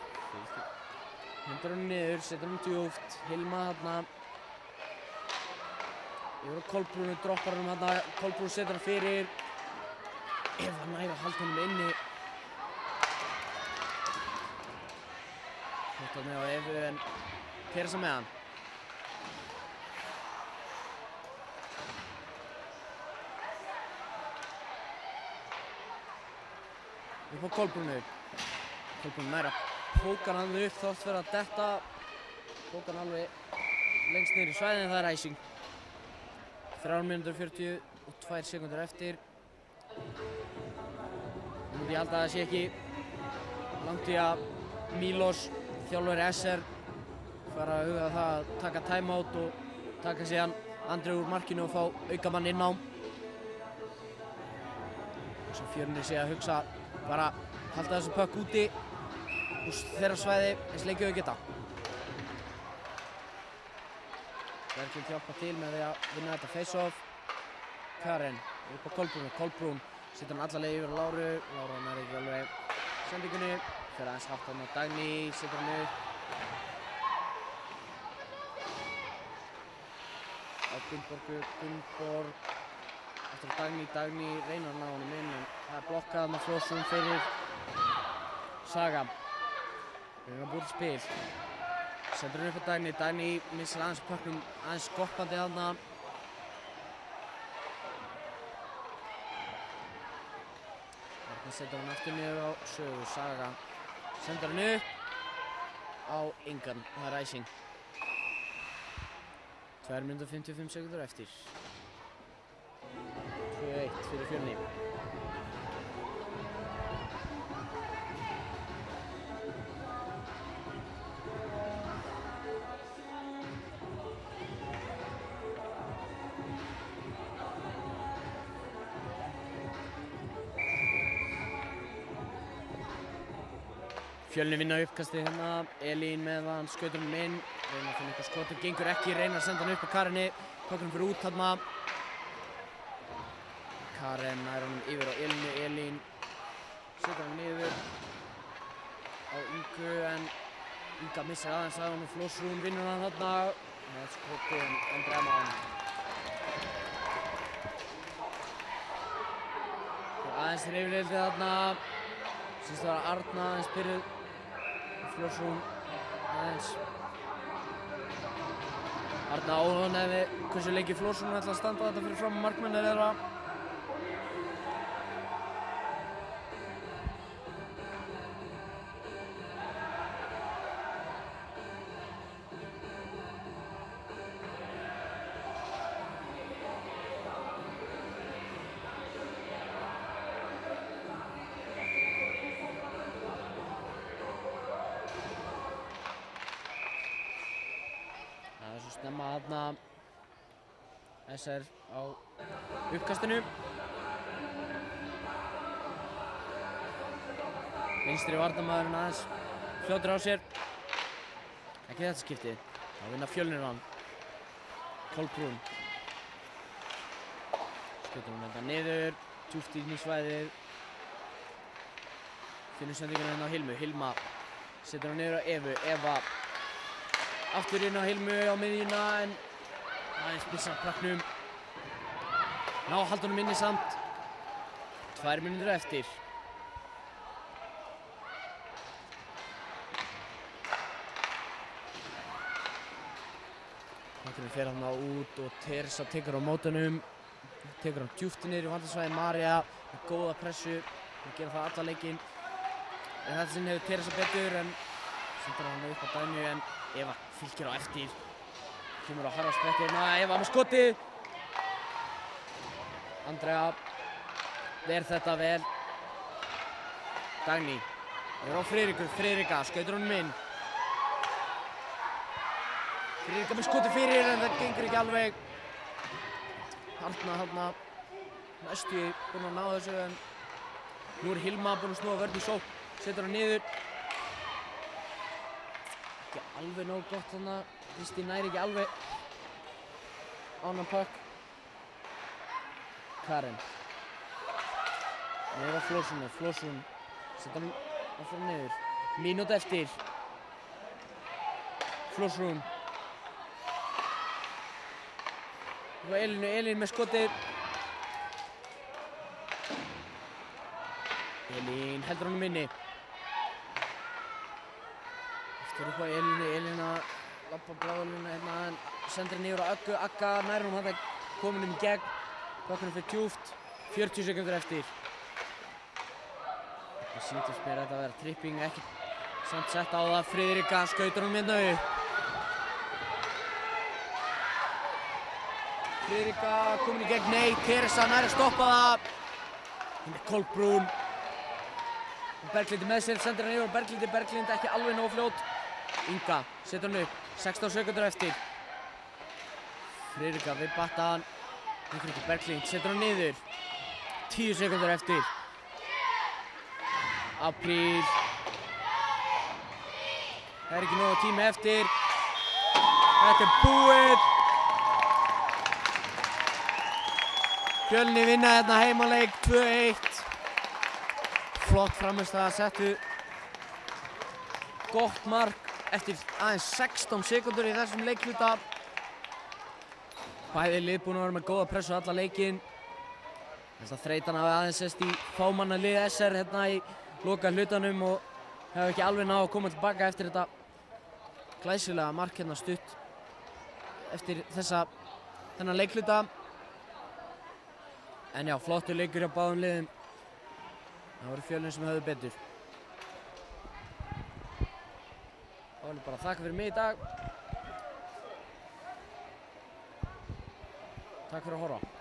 Hendur hann niður, setur hann djúpt. Hilma þarna. Yfir á Kolbrúnu, droppar hann þarna. Kolbrún setur hann fyrir. Eva nær að halda honum inni. Þetta með á Evu en Teresa með hann. Upp á Kolbrúnu. Kolbrún nær að póka hann upp þótt fyrir að detta. Póka hann alveg lengst niður í svæðinu en það er æsing. 3 mínútur 42 sekúndur eftir. Nú myndi ég halda að það sé ekki langt í að Mílos, þjálfari SR, fara að huga það að taka timeout og taka síðan Andreu úr markinu og fá aukamann inn á. Svo Fjölnir sé að hugsa bara halda þessu pökk úti úr þeirra svæði eins lengi og þau geta. Berglind hjálpa til með því að vinna þetta face-off. Karen upp á Kolbrúnu. Kolbrún setur hann alla leið yfir á Láru. Láru nær ekki alveg sendingunni. Fyrir aðeins hátt hann á Dagný, setur hann upp. Á Gunnborgu, Gunnborg. Eftir Dagný, Dagný reynir að ná honum inn en það er blokkað með Flósum fyrir Saga. Reynir að búið til spil. Setur hann upp á Dagný, Dagný missir aðeins pökknum, aðeins skoppandi þarna. Þarna setur hann aftur niður á Sögu, Saga. Sendur hann upp á Ingan, það er æsing. 2 mínútur 55 sekúndur eftir. 2-1 fyrir Fjölni. Fjölni vinna uppkastið hérna, Elín með hann skautur hann inn, reyna að finna eitthvað skot, gengur ekki, reyna að senda hann upp á Karinni, tók hann fyrir út þarna. Karen nær honum yfir á Elínu, Elín setur hann niður á Ingu en Inga missir aðeins að honum, Flósrún vinnur hann þarna með skoti en Andrea má hann. Aðeins til yfirleildið þarna, syns það var Arna aðeins byrjuð. Flósrún aðeins. Arna óánægð með hversu lengi Flósrún ætla að standa þetta fyrir fram markmennir þeirra. Snemma þarna SR á uppkastinu. Vinstri varnarmaðurinn aðeins fljótur á sér. Ekki þetta skiptið. Þá vinna Fjölnir hann. Kolbrún. Skjótur hann þetta niður. Djúpt inn í svæðið. Finnur sendinguna hérna á Hilmu. Hilma setur hann niður á Evu. Eva aftur inn á Hilmu á miðjuna en Aðeins missa prakknum. Ná halda honum inni samt. 2 mínútur eftir. Prakknum fer hann út og Teresa tekur á mótunum. Tekur hann djúpt niður í vandasvæði. María með góða pressu. Hún gerir það alla leikinn. En þetta sinn hefur Teresa betur en sendur hann upp á Dagný en Eva fylgir á eftir. Kemur á harða spretti hérna. Eva með skotið. Andrea ver þetta vel. Dagný er á Friðrika skautur honum inn. Friðrika með skotið fyrir en það gengur ekki alveg. Þarna næstu búinn að ná þessu en nú er Hilma búinn að snúa vörn í sókn. Setur hann niður. Ekki alveg nóg gott þarna. Kristín næri ekki alveg á hann puck. Karen. Niður á Flórsson. Setur hann áfram niður. Mínúta eftir. Flórsson. Og Elín með skotið. Elín heldur honum inni. Eftir upp á Elín að labba bláðalínu hérna en sendir niður á Öggu. Agga nær honum hann komin í gegn. Bakkunum fyrir djúpt. 40 sekúndur eftir. Það sýndist mér að þetta vera tripping, ekki samt sett á það. Friðrika skautur honum hérna upp. Friðrika komin í gegn, nei, Teresa nær að stoppa það. Hún er Kolbrún. Berglind með sér, sendir hann yfir á Berglind ekki alveg nógu fljót. Inga setur hann upp, 16 sekúndur eftir. Friðrika við battan. Berglind setur hann niður. 10 sekúndur eftir. Apríl. Það er ekki nógu tími eftir. Þetta er búið. Fjölnir vinna hérna heimaleik 2-1. Flott frammistaða, settu gott mark eftir aðeins 16 sekúndur í þessum leikhluta. Bæði lið búin að vera með góða pressu alla leikinn. Þess að þreytan hafi aðeins sest í fámanna lið SR hérna í loka hlutanum og hefur ekki alveg náð að koma tilbaka eftir þetta glæsilega mark hérna stutt eftir þennan leikhluta. En já, flottur leikur hjá báðum liðum. Það voru Fjölnir sem höfðu betur. Þá vil ég bara þakka fyrir mig í dag. Takk fyrir að horfa.